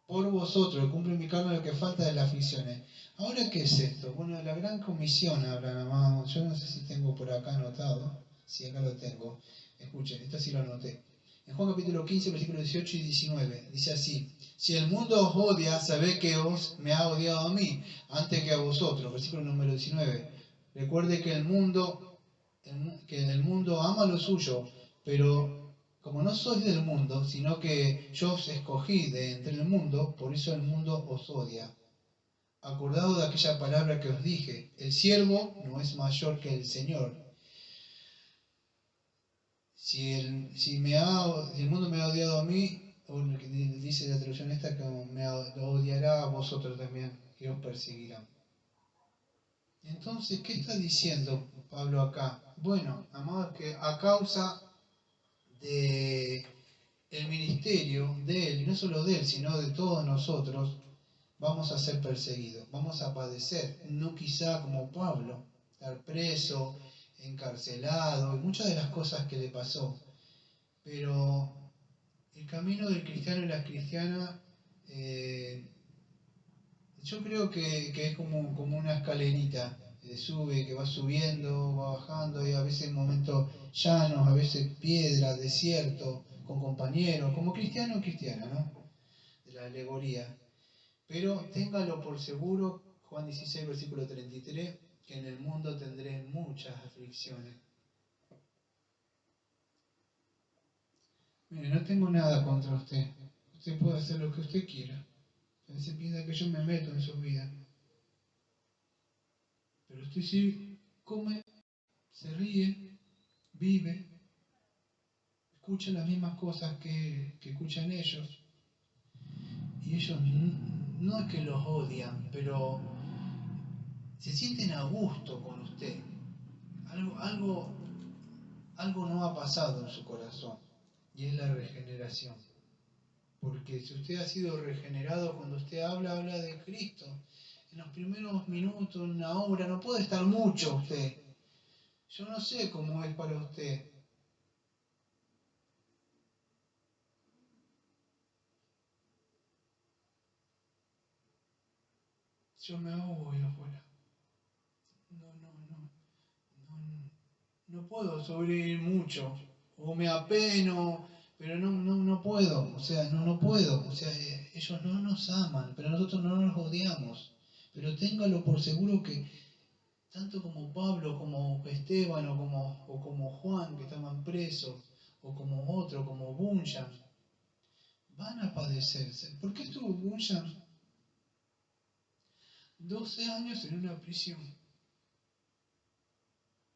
Por vosotros, que cumple en mi carne lo que falta de las aflicciones. Ahora, ¿qué es esto? Bueno, la gran comisión hablan, amados. Yo no sé si tengo por acá anotado. Si acá lo tengo. Escuchen, esto sí lo anoté. En Juan capítulo 15, versículos 18 y 19, dice así: si el mundo os odia, sabed que me ha odiado a mí, antes que a vosotros. Versículo número 19. Recuerde que el mundo ama lo suyo, pero como no sois del mundo, sino que yo os escogí de entre el mundo, por eso el mundo os odia. Acordado de aquella palabra que os dije, el siervo no es mayor que el Señor. Si el mundo me ha odiado a mí, o dice la traducción esta, que lo odiará a vosotros también, que os perseguirán. Entonces, ¿qué está diciendo Pablo acá? Bueno, amados, que a causa de el ministerio de él, y no solo de él, sino de todos nosotros, vamos a ser perseguidos, vamos a padecer, no quizá como Pablo, estar preso, encarcelado, y muchas de las cosas que le pasó. Pero el camino del cristiano y la cristiana, yo creo que es como una escalerita, sube, que va subiendo, va bajando, y a veces momentos llanos, a veces piedra, desierto, con compañeros, como cristiano o cristiana, ¿no? De la alegoría. Pero téngalo por seguro, Juan 16, versículo 33, que en el mundo tendré muchas aflicciones. Mire, no tengo nada contra usted. Usted puede hacer lo que usted quiera. Se piensa que yo me meto en su vida. Pero usted sí come, se ríe, vive, escucha las mismas cosas que escuchan ellos. Y ellos no es que los odian, pero se sienten a gusto con usted. Algo no ha pasado en su corazón. Y es la regeneración. Porque si usted ha sido regenerado, cuando usted habla de Cristo. En los primeros minutos, en una obra, no puede estar mucho usted. Yo no sé cómo es para usted. Yo me ahogo ahí afuera. No puedo sobrevivir mucho. O me apeno, pero no puedo. O sea, no puedo. O sea, ellos no nos aman, pero nosotros no nos odiamos. Pero téngalo por seguro que tanto como Pablo, como Esteban o como Juan, que estaban presos, o como otro, como Bunyan, van a padecerse. ¿Por qué estuvo Bunyan 12 años en una prisión?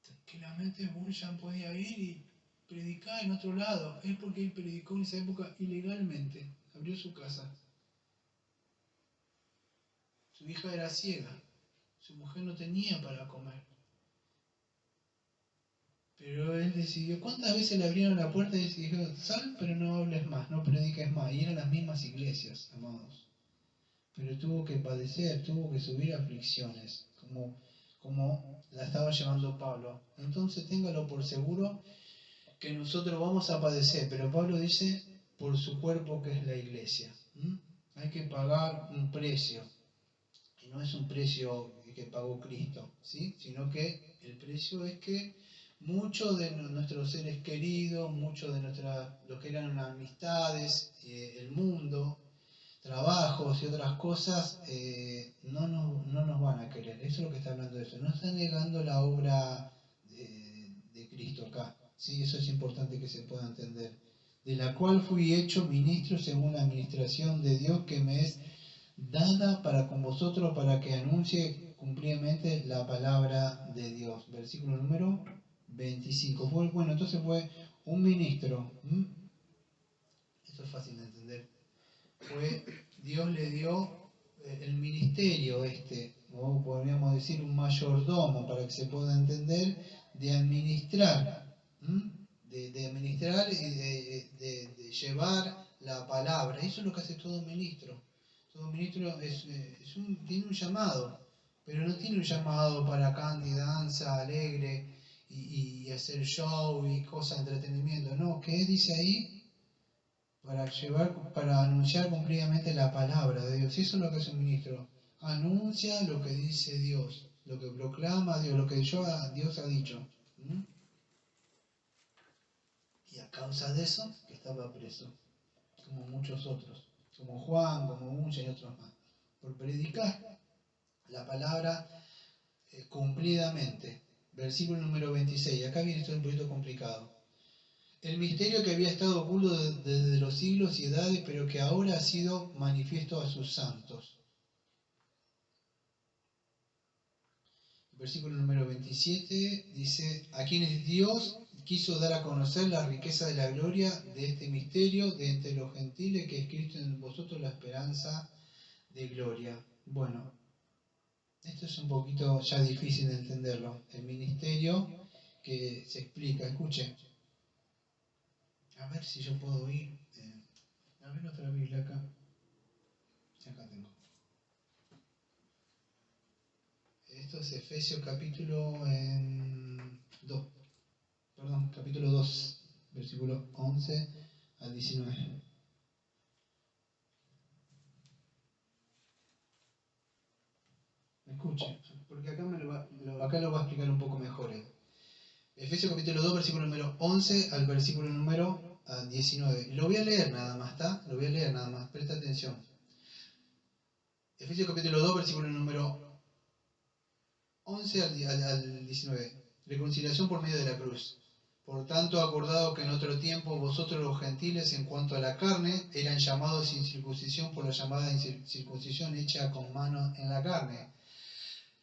Tranquilamente Bunyan podía ir y predicar en otro lado. Es porque él predicó en esa época ilegalmente. Abrió su casa. Su hija era ciega. Su mujer no tenía para comer. Pero él decidió, ¿cuántas veces le abrieron la puerta y dijo, sal, pero no hables más, no prediques más? Y eran las mismas iglesias, amados. Pero tuvo que padecer, tuvo que subir aflicciones, como la estaba llevando Pablo. Entonces téngalo por seguro que nosotros vamos a padecer, pero Pablo dice por su cuerpo que es la iglesia. Hay que pagar un precio, y no es un precio que pagó Cristo, ¿sí? Sino que el precio es que muchos de nuestros seres queridos, muchos de lo que eran amistades, el mundo, trabajos y otras cosas, no nos van a querer. Eso es lo que está hablando de eso. No está negando la obra de Cristo acá. ¿Sí? Eso es importante que se pueda entender. De la cual fui hecho ministro según la administración de Dios que me es dada para con vosotros para que anuncie cumplidamente la palabra de Dios. Versículo número 25. Bueno, entonces fue un ministro. Esto es fácil de entender. Dios le dio el ministerio o podríamos decir un mayordomo para que se pueda entender, de administrar, de administrar y de llevar la palabra. Eso es lo que hace todo ministro. Todo ministro tiene un llamado, pero no tiene un llamado para cantar y danza alegre y hacer show y cosas de entretenimiento. No, ¿qué dice ahí? Para anunciar cumplidamente la palabra de Dios. Y eso es lo que hace un ministro. Anuncia lo que dice Dios, lo que proclama Dios, lo que Dios ha dicho. Y a causa de eso, que estaba preso, como muchos otros, como Juan, como muchos y otros más, por predicar la palabra cumplidamente. Versículo número 26. Acá viene esto un poquito complicado. El misterio que había estado oculto desde los siglos y edades, pero que ahora ha sido manifiesto a sus santos. El versículo número 27 dice, a quienes Dios quiso dar a conocer la riqueza de la gloria de este misterio de entre los gentiles, que es Cristo en vosotros la esperanza de gloria. Bueno, esto es un poquito ya difícil de entenderlo. El ministerio que se explica, escuchen. A ver si yo puedo ir. A ver otra Biblia acá. Acá tengo. Esto es Efesios capítulo 2. Perdón, capítulo 2, versículo 11 al 19. Escuchen, porque acá acá lo va a explicar un poco mejor. Efesios capítulo 2, versículo número 11 al versículo número 19. Lo voy a leer nada más, ¿está? Lo voy a leer nada más, presta atención. Efesios capítulo 2, versículo número 11 al 19. Reconciliación por medio de la cruz. Por tanto, acordado que en otro tiempo vosotros los gentiles en cuanto a la carne eran llamados sin circuncisión por la llamada circuncisión hecha con mano en la carne.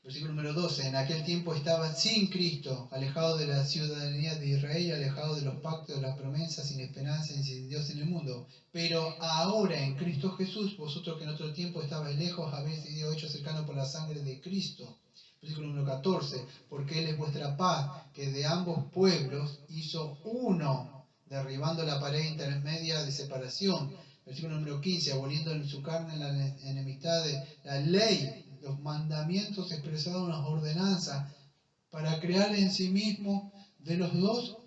Versículo número 12. En aquel tiempo estaban sin Cristo, alejados de la ciudadanía de Israel, alejados de los pactos, de las promesas, sin esperanza y sin Dios en el mundo. Pero ahora en Cristo Jesús, vosotros que en otro tiempo estabais lejos, habéis sido hechos cercanos por la sangre de Cristo. Versículo número 14. Porque Él es vuestra paz, que de ambos pueblos hizo uno, derribando la pared intermedia de separación. Versículo número 15. Aboliendo en su carne la enemistad de la ley, los mandamientos expresados en las ordenanzas, para crear en sí mismo de los dos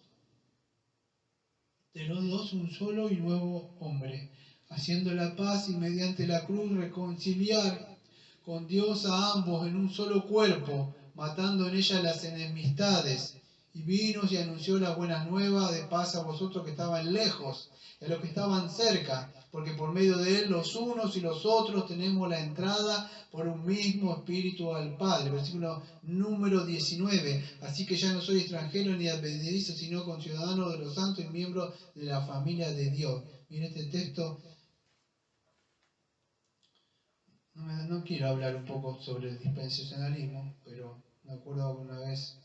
un solo y nuevo hombre, haciendo la paz y mediante la cruz reconciliar con Dios a ambos en un solo cuerpo, matando en ella las enemistades. Y vino y anunció la buena nueva de paz a vosotros que estaban lejos, y a los que estaban cerca, porque por medio de él los unos y los otros tenemos la entrada por un mismo espíritu al Padre. Versículo número 19. Así que ya no soy extranjero ni advenedizo, sino conciudadano de los santos y miembro de la familia de Dios. Miren este texto. No quiero hablar un poco sobre el dispensacionalismo, pero me acuerdo que una vez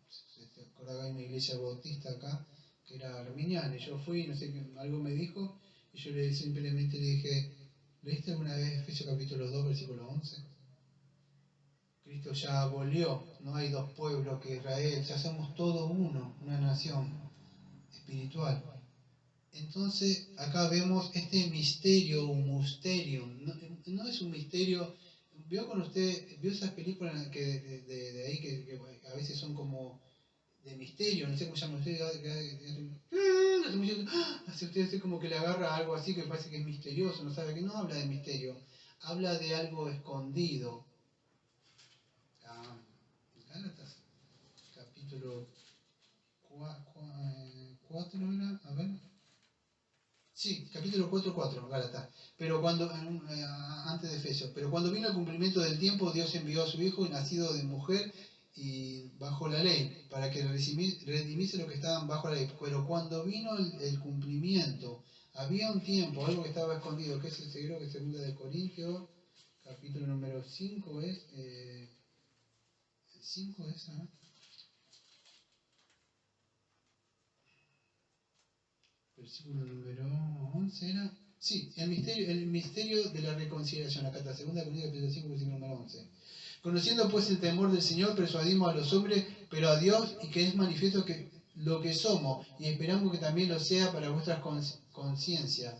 se acordaba de una iglesia bautista acá, que era arminiana, y yo fui, no sé, algo me dijo, y yo simplemente le dije, ¿leíste alguna vez Efesios capítulo 2, versículo 11? Cristo ya abolió, no hay dos pueblos que Israel, ya somos todos uno, una nación espiritual. Entonces acá vemos este misterio, un misterio, no es un misterio ¿Vio con usted, vio esas películas que de ahí que a veces son como de misterio, no sé cómo se llama usted, hace usted así como que le agarra algo así que parece que es misterioso, no sabe que no habla de misterio, habla de algo escondido. Gálatas, capítulo 4, ¿era? A ver. Sí, capítulo 4, Gálatas. Pero cuando, antes de Efesios, pero cuando vino el cumplimiento del tiempo, Dios envió a su Hijo, nacido de mujer y bajo la ley, para que redimiese lo que estaban bajo la ley. Pero cuando vino el cumplimiento, había un tiempo, algo que estaba escondido, que es creo que es 2 Corintios, capítulo número 5 es, 5 es, ¿no? Versículo número 11 era. Sí, el misterio de la reconciliación. Acá está, 2 Corintios capítulo 5, versículo número 11. Conociendo pues el temor del Señor, persuadimos a los hombres, pero a Dios, y que es manifiesto que lo que somos, y esperamos que también lo sea para vuestras conciencias.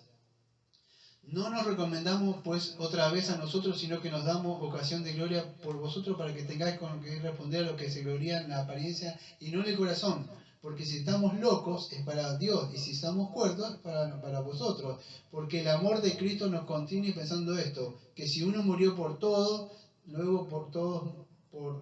No nos recomendamos pues otra vez a nosotros, sino que nos damos ocasión de gloria por vosotros, para que tengáis con que responder a lo que se gloria en la apariencia y no en el corazón. Porque si estamos locos es para Dios, y si estamos cuerdos es para vosotros. Porque el amor de Cristo nos contiene pensando esto, que si uno murió por todos, luego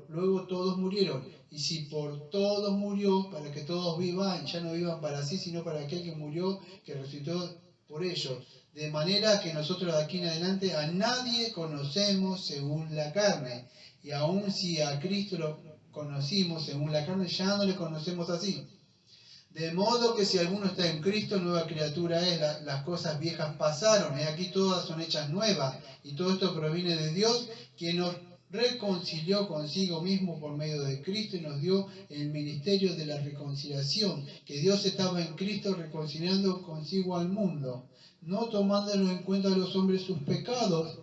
luego todos murieron. Y si por todos murió, para que todos vivan, ya no vivan para sí, sino para aquel que murió, que resucitó por ellos. De manera que nosotros de aquí en adelante a nadie conocemos según la carne. Y aun si a Cristo lo conocimos según la carne, ya no le conocemos así. De modo que si alguno está en Cristo, nueva criatura es. Las cosas viejas pasaron, y aquí todas son hechas nuevas. Y todo esto proviene de Dios, quien nos reconcilió consigo mismo por medio de Cristo y nos dio el ministerio de la reconciliación, que Dios estaba en Cristo reconciliando consigo al mundo, no tomándolo en cuenta a los hombres sus pecados,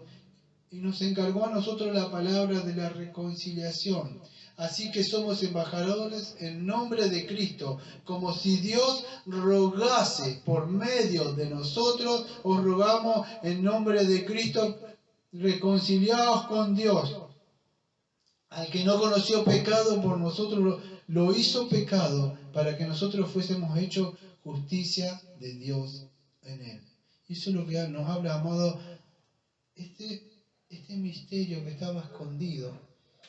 y nos encargó a nosotros la palabra de la reconciliación. Así que somos embajadores en nombre de Cristo, como si Dios rogase por medio de nosotros. Os rogamos en nombre de Cristo, reconciliaos con Dios. Al que no conoció pecado, por nosotros lo hizo pecado, para que nosotros fuésemos hechos justicia de Dios en él. Y eso es lo que nos habla, amado, este misterio que estaba escondido.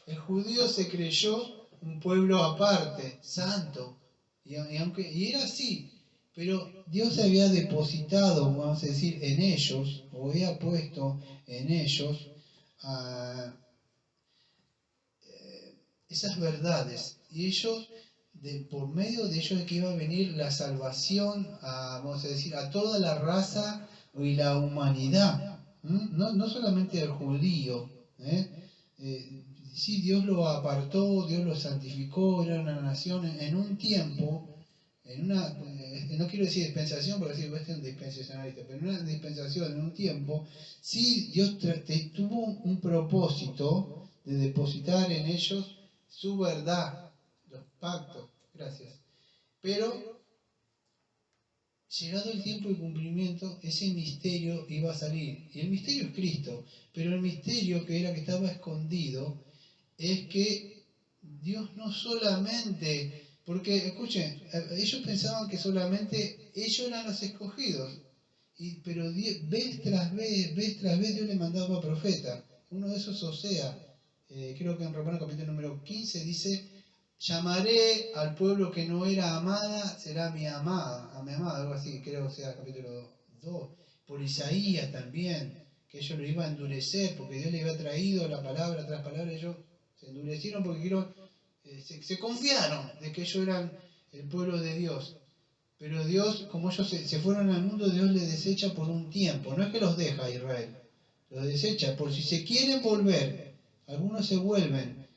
El judío se creyó un pueblo aparte, santo, y era así, pero Dios había depositado, vamos a decir, en ellos, o había puesto en ellos esas verdades, y ellos, por medio de ellos, que iba a venir la salvación vamos a decir, a toda la raza y la humanidad, no solamente al judío. Sí, Dios lo apartó, Dios lo santificó, era una nación en un tiempo, no quiero decir dispensación, porque decir, este es un dispensacionalista, pero en una dispensación, en un tiempo, sí, Dios tuvo un propósito de depositar en ellos su verdad, los pactos, gracias. Pero, llegado el tiempo de cumplimiento, ese misterio iba a salir. Y el misterio es Cristo, pero el misterio que estaba escondido, es que Dios no solamente, porque escuchen, ellos pensaban que solamente ellos eran los escogidos, pero vez tras vez Dios le mandaba profeta. Uno de esos, Osea, creo que en Romanos capítulo número 15 dice: llamaré al pueblo que no era amada, será mi amada, algo así, creo, Osea capítulo 2. Por Isaías también, que ellos lo iban a endurecer, porque Dios le había traído la palabra tras palabra, ellos se endurecieron porque se confiaron de que ellos eran el pueblo de Dios. Pero Dios, como ellos se fueron al mundo, Dios les desecha por un tiempo. No es que los deja a Israel, los desecha por si se quieren volver. Algunos se vuelven,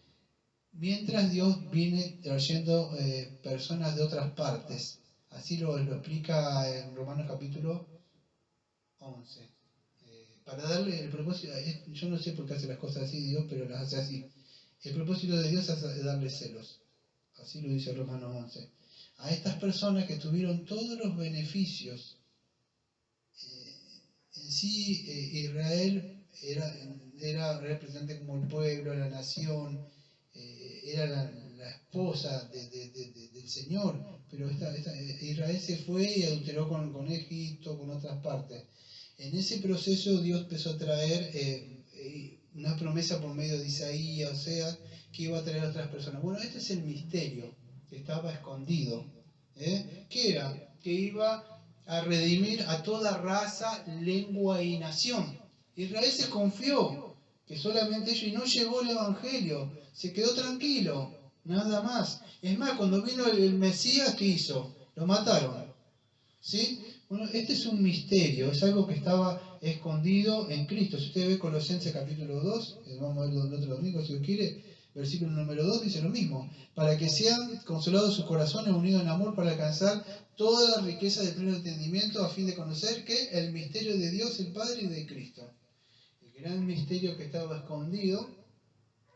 mientras Dios viene trayendo personas de otras partes. Así lo explica en Romanos capítulo 11. Para darle el propósito, yo no sé por qué hace las cosas así Dios, pero las hace así. El propósito de Dios es darle celos. Así lo dice Romanos 11. A estas personas que tuvieron todos los beneficios. En sí, Israel era representante como el pueblo, la nación, era la esposa del Señor, pero Israel se fue y adulteró con Egipto, con otras partes. En ese proceso Dios empezó a traer una promesa por medio de Isaías, Oseas, que iba a traer a otras personas. Bueno, este es el misterio que estaba escondido. ¿Qué era? Que iba a redimir a toda raza, lengua y nación. Israel se confió que solamente ellos, y no llevó el Evangelio, se quedó tranquilo, nada más. Es más, cuando vino el Mesías, ¿qué hizo? Lo mataron. ¿Sí? Bueno, este es un misterio, es algo que estaba escondido en Cristo. Si usted ve Colosenses capítulo 2, vamos a verlo el otro domingo si Dios quiere, versículo número 2 dice lo mismo, para que sean consolados sus corazones unidos en amor para alcanzar toda la riqueza del pleno entendimiento a fin de conocer que el misterio de Dios el Padre y de Cristo. El gran misterio que estaba escondido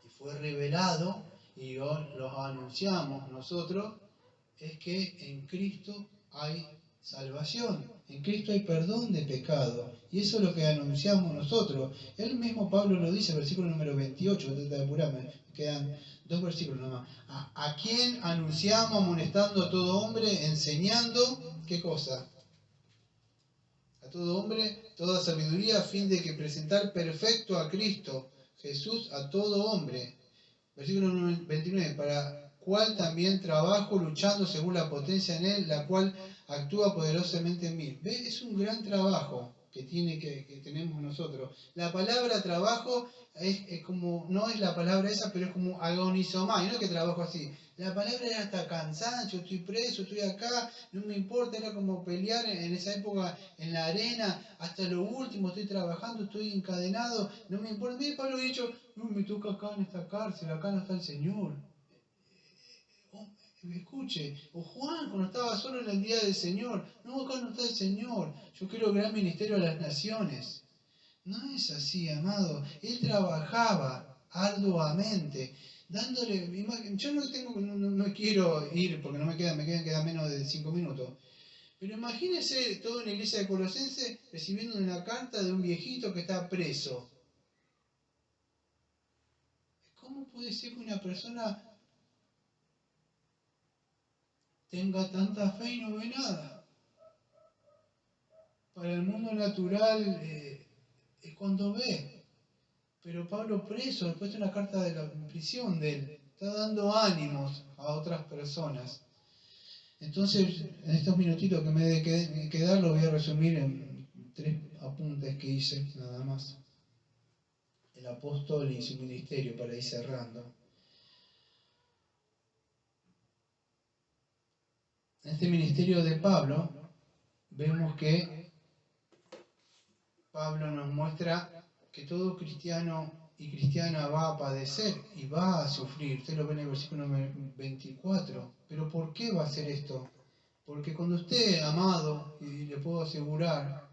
y fue revelado y los anunciamos nosotros es que en Cristo hay salvación, en Cristo hay perdón de pecado, y eso es lo que anunciamos nosotros. El mismo Pablo lo dice, versículo número 28, voy a tratar de apurarme, me quedan 2 versículos nomás. ¿A quién anunciamos, amonestando a todo hombre, enseñando, qué cosa? A todo hombre, toda sabiduría, a fin de que presentar perfecto a Cristo, Jesús, a todo hombre. Versículo 29, para cual también trabajo luchando según la potencia en él, la cual actúa poderosamente en mí. ¿Ve? Es un gran trabajo que tenemos nosotros. La palabra trabajo es como, no es la palabra esa, pero es como agonizomai, no es que trabajo así. La palabra era hasta cansancio, estoy preso, estoy acá, no me importa, era como pelear en esa época en la arena, hasta lo último, estoy trabajando, estoy encadenado, no me importa. Mire, Pablo ha dicho, no me toca acá en esta cárcel, acá no está el Señor. Escuche, o Juan cuando estaba solo en el día del Señor, no, acá no está el Señor, yo quiero el gran ministerio a las naciones. No es así, amado. Él trabajaba arduamente, dándole, yo no quiero ir porque no me queda menos de 5 minutos. Pero imagínese toda una iglesia de Colosenses recibiendo una carta de un viejito que está preso. ¿Cómo puede ser que una persona tenga tanta fe y no ve nada? Para el mundo natural es cuando ve. Pero Pablo preso, después de una carta de la prisión de él, está dando ánimos a otras personas. Entonces, en estos minutitos que me debe quedar, lo voy a resumir en 3 apuntes que hice, nada más. El apóstol y su ministerio, para ir cerrando. En este ministerio de Pablo, vemos que Pablo nos muestra que todo cristiano y cristiana va a padecer y va a sufrir. Usted lo ve en el versículo 24. ¿Pero por qué va a hacer esto? Porque cuando usted, amado, y le puedo asegurar,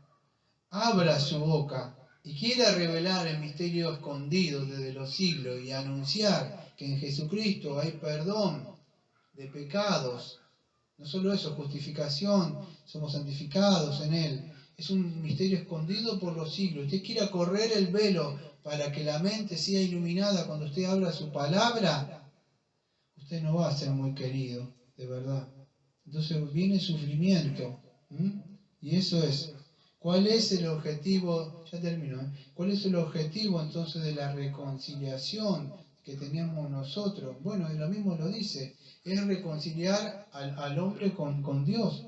abra su boca y quiera revelar el misterio escondido desde los siglos y anunciar que en Jesucristo hay perdón de pecados, no solo eso, justificación, somos santificados en Él. Es un misterio escondido por los siglos. Usted quiera correr el velo para que la mente sea iluminada cuando usted habla su palabra, usted no va a ser muy querido, de verdad. Entonces viene el sufrimiento. Y eso es. ¿Cuál es el objetivo? Ya termino. ¿Cuál es el objetivo entonces de la reconciliación que teníamos nosotros? Bueno, lo mismo lo dice. Es reconciliar al hombre con Dios.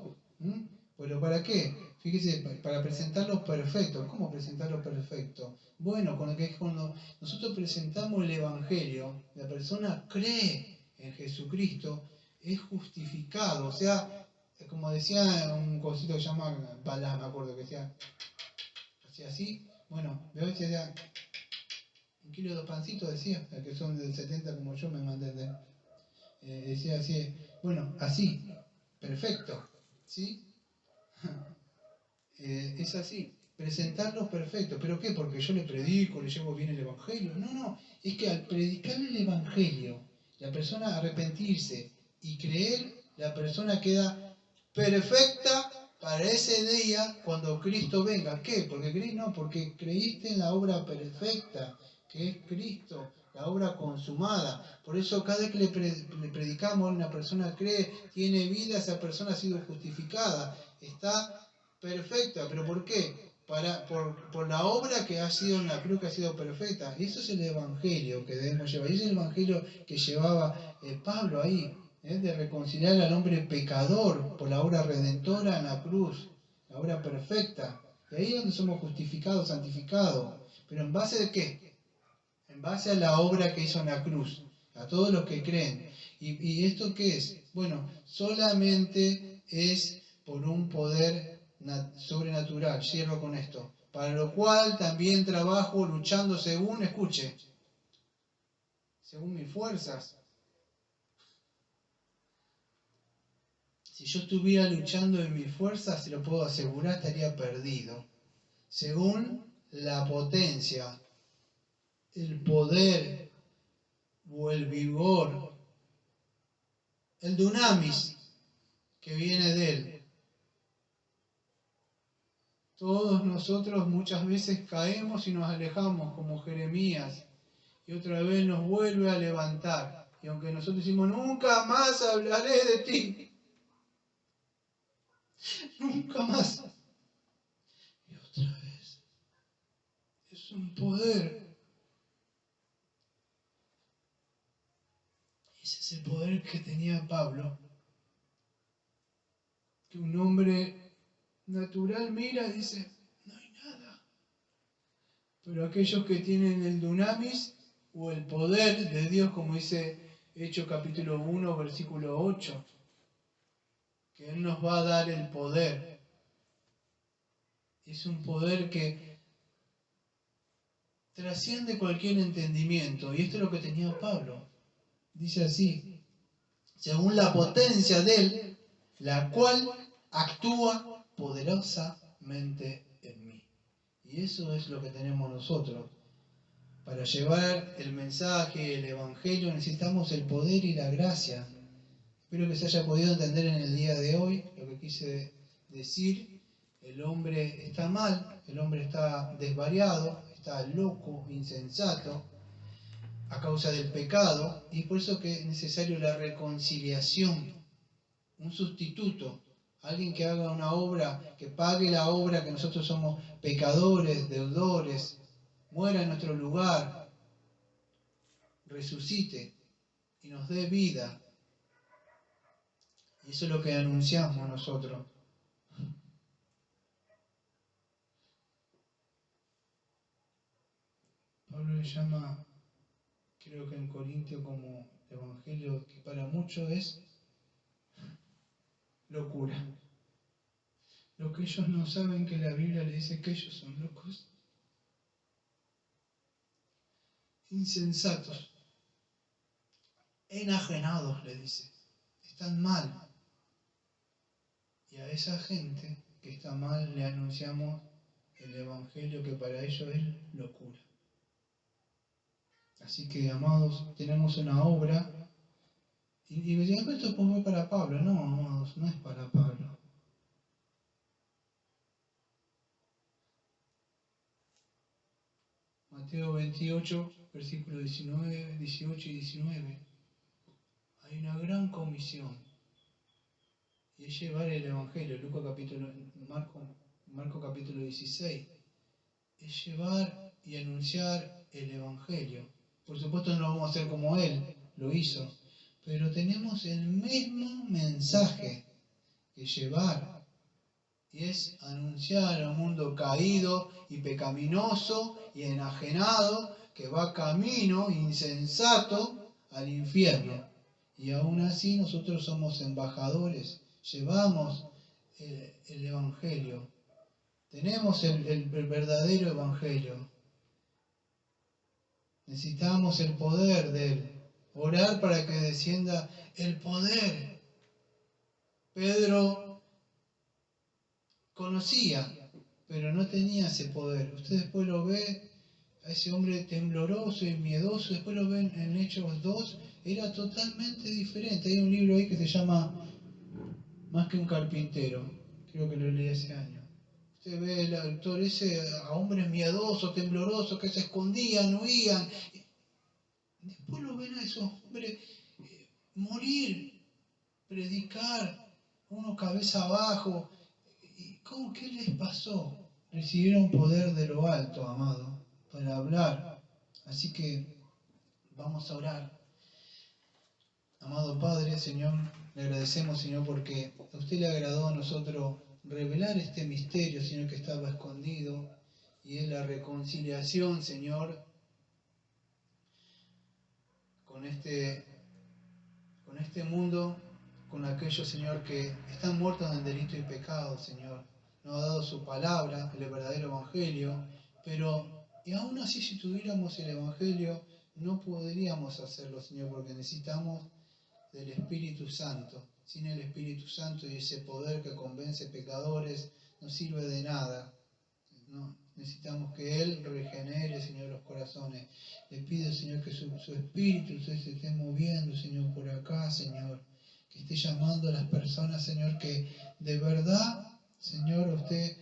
¿Pero para qué? Fíjese, para presentarlo perfecto. ¿Cómo presentarlo perfecto? Bueno, cuando nosotros presentamos el Evangelio, la persona cree en Jesucristo, es justificado. O sea, como decía un cosito que se llama Balá, me acuerdo, que decía, hacía así. Bueno, veo que decía, 1 kilo de pancitos, decía, que son del 70 como yo, me mantengo. Decía así, bueno, así, perfecto, ¿sí? Es así, presentarlo perfecto. ¿Pero qué? Porque yo le predico, le llevo bien el Evangelio. No, es que al predicar el Evangelio, la persona arrepentirse y creer, la persona queda perfecta para ese día cuando Cristo venga. ¿Qué? Porque creíste en la obra perfecta, que es Cristo, la obra consumada. Por eso cada vez que le predicamos, una persona cree, tiene vida, esa persona ha sido justificada, está perfecta. ¿Pero por qué? Por la obra que ha sido en la cruz, que ha sido perfecta. Y eso es el evangelio que debemos llevar. Y ese es el evangelio que llevaba Pablo ahí, de reconciliar al hombre pecador por la obra redentora en la cruz, la obra perfecta. Y ahí es donde somos justificados, santificados. ¿Pero en base de qué? En base a la obra que hizo en la cruz, a todos los que creen. ¿Y esto qué es? Bueno, solamente es por un poder sobrenatural. Cierro con esto. Para lo cual también trabajo luchando según, escuche, según mis fuerzas. Si yo estuviera luchando en mis fuerzas, se lo puedo asegurar, estaría perdido. Según la potencia, el poder o el vigor, el dunamis que viene de él. Todos nosotros muchas veces caemos y nos alejamos como Jeremías y otra vez nos vuelve a levantar. Y aunque nosotros decimos, nunca más hablaré de ti, nunca más. Y otra vez, es un poder. Ese es el poder que tenía Pablo. Que un hombre natural mira y dice, no hay nada. Pero aquellos que tienen el dunamis o el poder de Dios, como dice Hechos capítulo 1, versículo 8, que Él nos va a dar el poder. Es un poder que trasciende cualquier entendimiento. Y esto es lo que tenía Pablo. Dice así, según la potencia de Él, la cual actúa poderosamente en mí. Y eso es lo que tenemos nosotros. Para llevar el mensaje, el evangelio, necesitamos el poder y la gracia. Espero que se haya podido entender en el día de hoy lo que quise decir. El hombre está mal, el hombre está desvariado, está loco, insensato, a causa del pecado, y por eso que es necesario la reconciliación, un sustituto, alguien que haga una obra, que pague la obra, que nosotros somos pecadores, deudores, muera en nuestro lugar, resucite y nos dé vida. Y eso es lo que anunciamos nosotros. Pablo le llama, creo que en Corintio, como evangelio que para muchos es locura. Lo que ellos no saben, que la Biblia les dice que ellos son locos, insensatos, enajenados, le dice, están mal. Y a esa gente que está mal le anunciamos el evangelio que para ellos es locura. Así que, amados, tenemos una obra. Y me digan, esto es para Pablo. No, amados, no es para Pablo. Mateo 28, versículos 19, 18 y 19. Hay una gran comisión. Y es llevar el evangelio. Marco capítulo 16. Es llevar y anunciar el evangelio. Por supuesto no lo vamos a hacer como él lo hizo. Pero tenemos el mismo mensaje que llevar. Y es anunciar a un mundo caído y pecaminoso y enajenado que va camino insensato al infierno. Y aún así nosotros somos embajadores, llevamos el evangelio. Tenemos el verdadero evangelio. Necesitamos el poder de él. Orar para que descienda el poder. Pedro conocía, pero no tenía ese poder. Usted después lo ve, a ese hombre tembloroso y miedoso, después lo ven en Hechos 2, era totalmente diferente. Hay un libro ahí que se llama Más que un carpintero, creo que lo leí ese año. Usted ve el autor ese a hombres miedosos, temblorosos, que se escondían, huían. Después lo ven a esos hombres morir, predicar, uno cabeza abajo. ¿Y qué les pasó? Recibieron poder de lo alto, amado, para hablar. Así que vamos a orar. Amado Padre, Señor, le agradecemos, Señor, porque a usted le agradó a nosotros revelar este misterio, Señor, que estaba escondido, y es la reconciliación, Señor, con este mundo, con aquellos, Señor, que están muertos en delito y pecado, Señor. Nos ha dado su palabra, el verdadero Evangelio, pero y aún así si tuviéramos el Evangelio, no podríamos hacerlo, Señor, porque necesitamos del Espíritu Santo. Sin el Espíritu Santo y ese poder que convence pecadores, no sirve de nada. No, necesitamos que Él regenere, Señor, los corazones. Le pido, Señor, que su Espíritu se esté moviendo, Señor, por acá, Señor. Que esté llamando a las personas, Señor, que de verdad, Señor, usted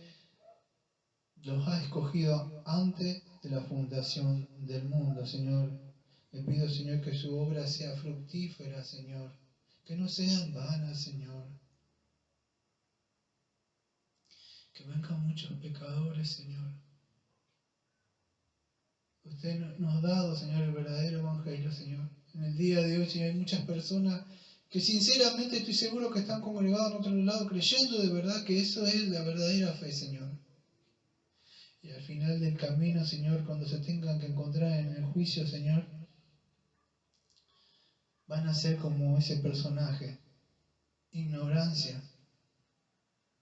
los ha escogido antes de la fundación del mundo, Señor. Le pido, Señor, que su obra sea fructífera, Señor. Que no sean vanas, Señor. Que vengan muchos pecadores, Señor. Usted nos ha dado, Señor, el verdadero Evangelio, Señor. En el día de hoy, Señor, hay muchas personas que sinceramente estoy seguro que están congregadas en otro lado, creyendo de verdad que eso es la verdadera fe, Señor. Y al final del camino, Señor, cuando se tengan que encontrar en el juicio, Señor, van a ser como ese personaje. Ignorancia.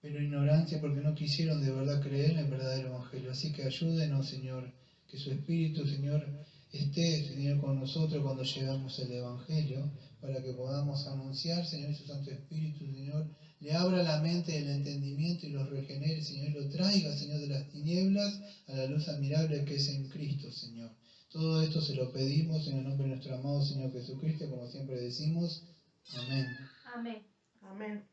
Pero ignorancia porque no quisieron de verdad creer en el verdadero Evangelio. Así que ayúdenos, Señor, que su Espíritu, Señor, esté, Señor, con nosotros cuando llegamos al Evangelio, para que podamos anunciar, Señor, su Santo Espíritu, Señor, le abra la mente, el entendimiento y los regenere, Señor, y lo traiga, Señor, de las tinieblas a la luz admirable que es en Cristo, Señor. Todo esto se lo pedimos en el nombre de nuestro amado Señor Jesucristo, como siempre decimos. Amén. Amén. Amén.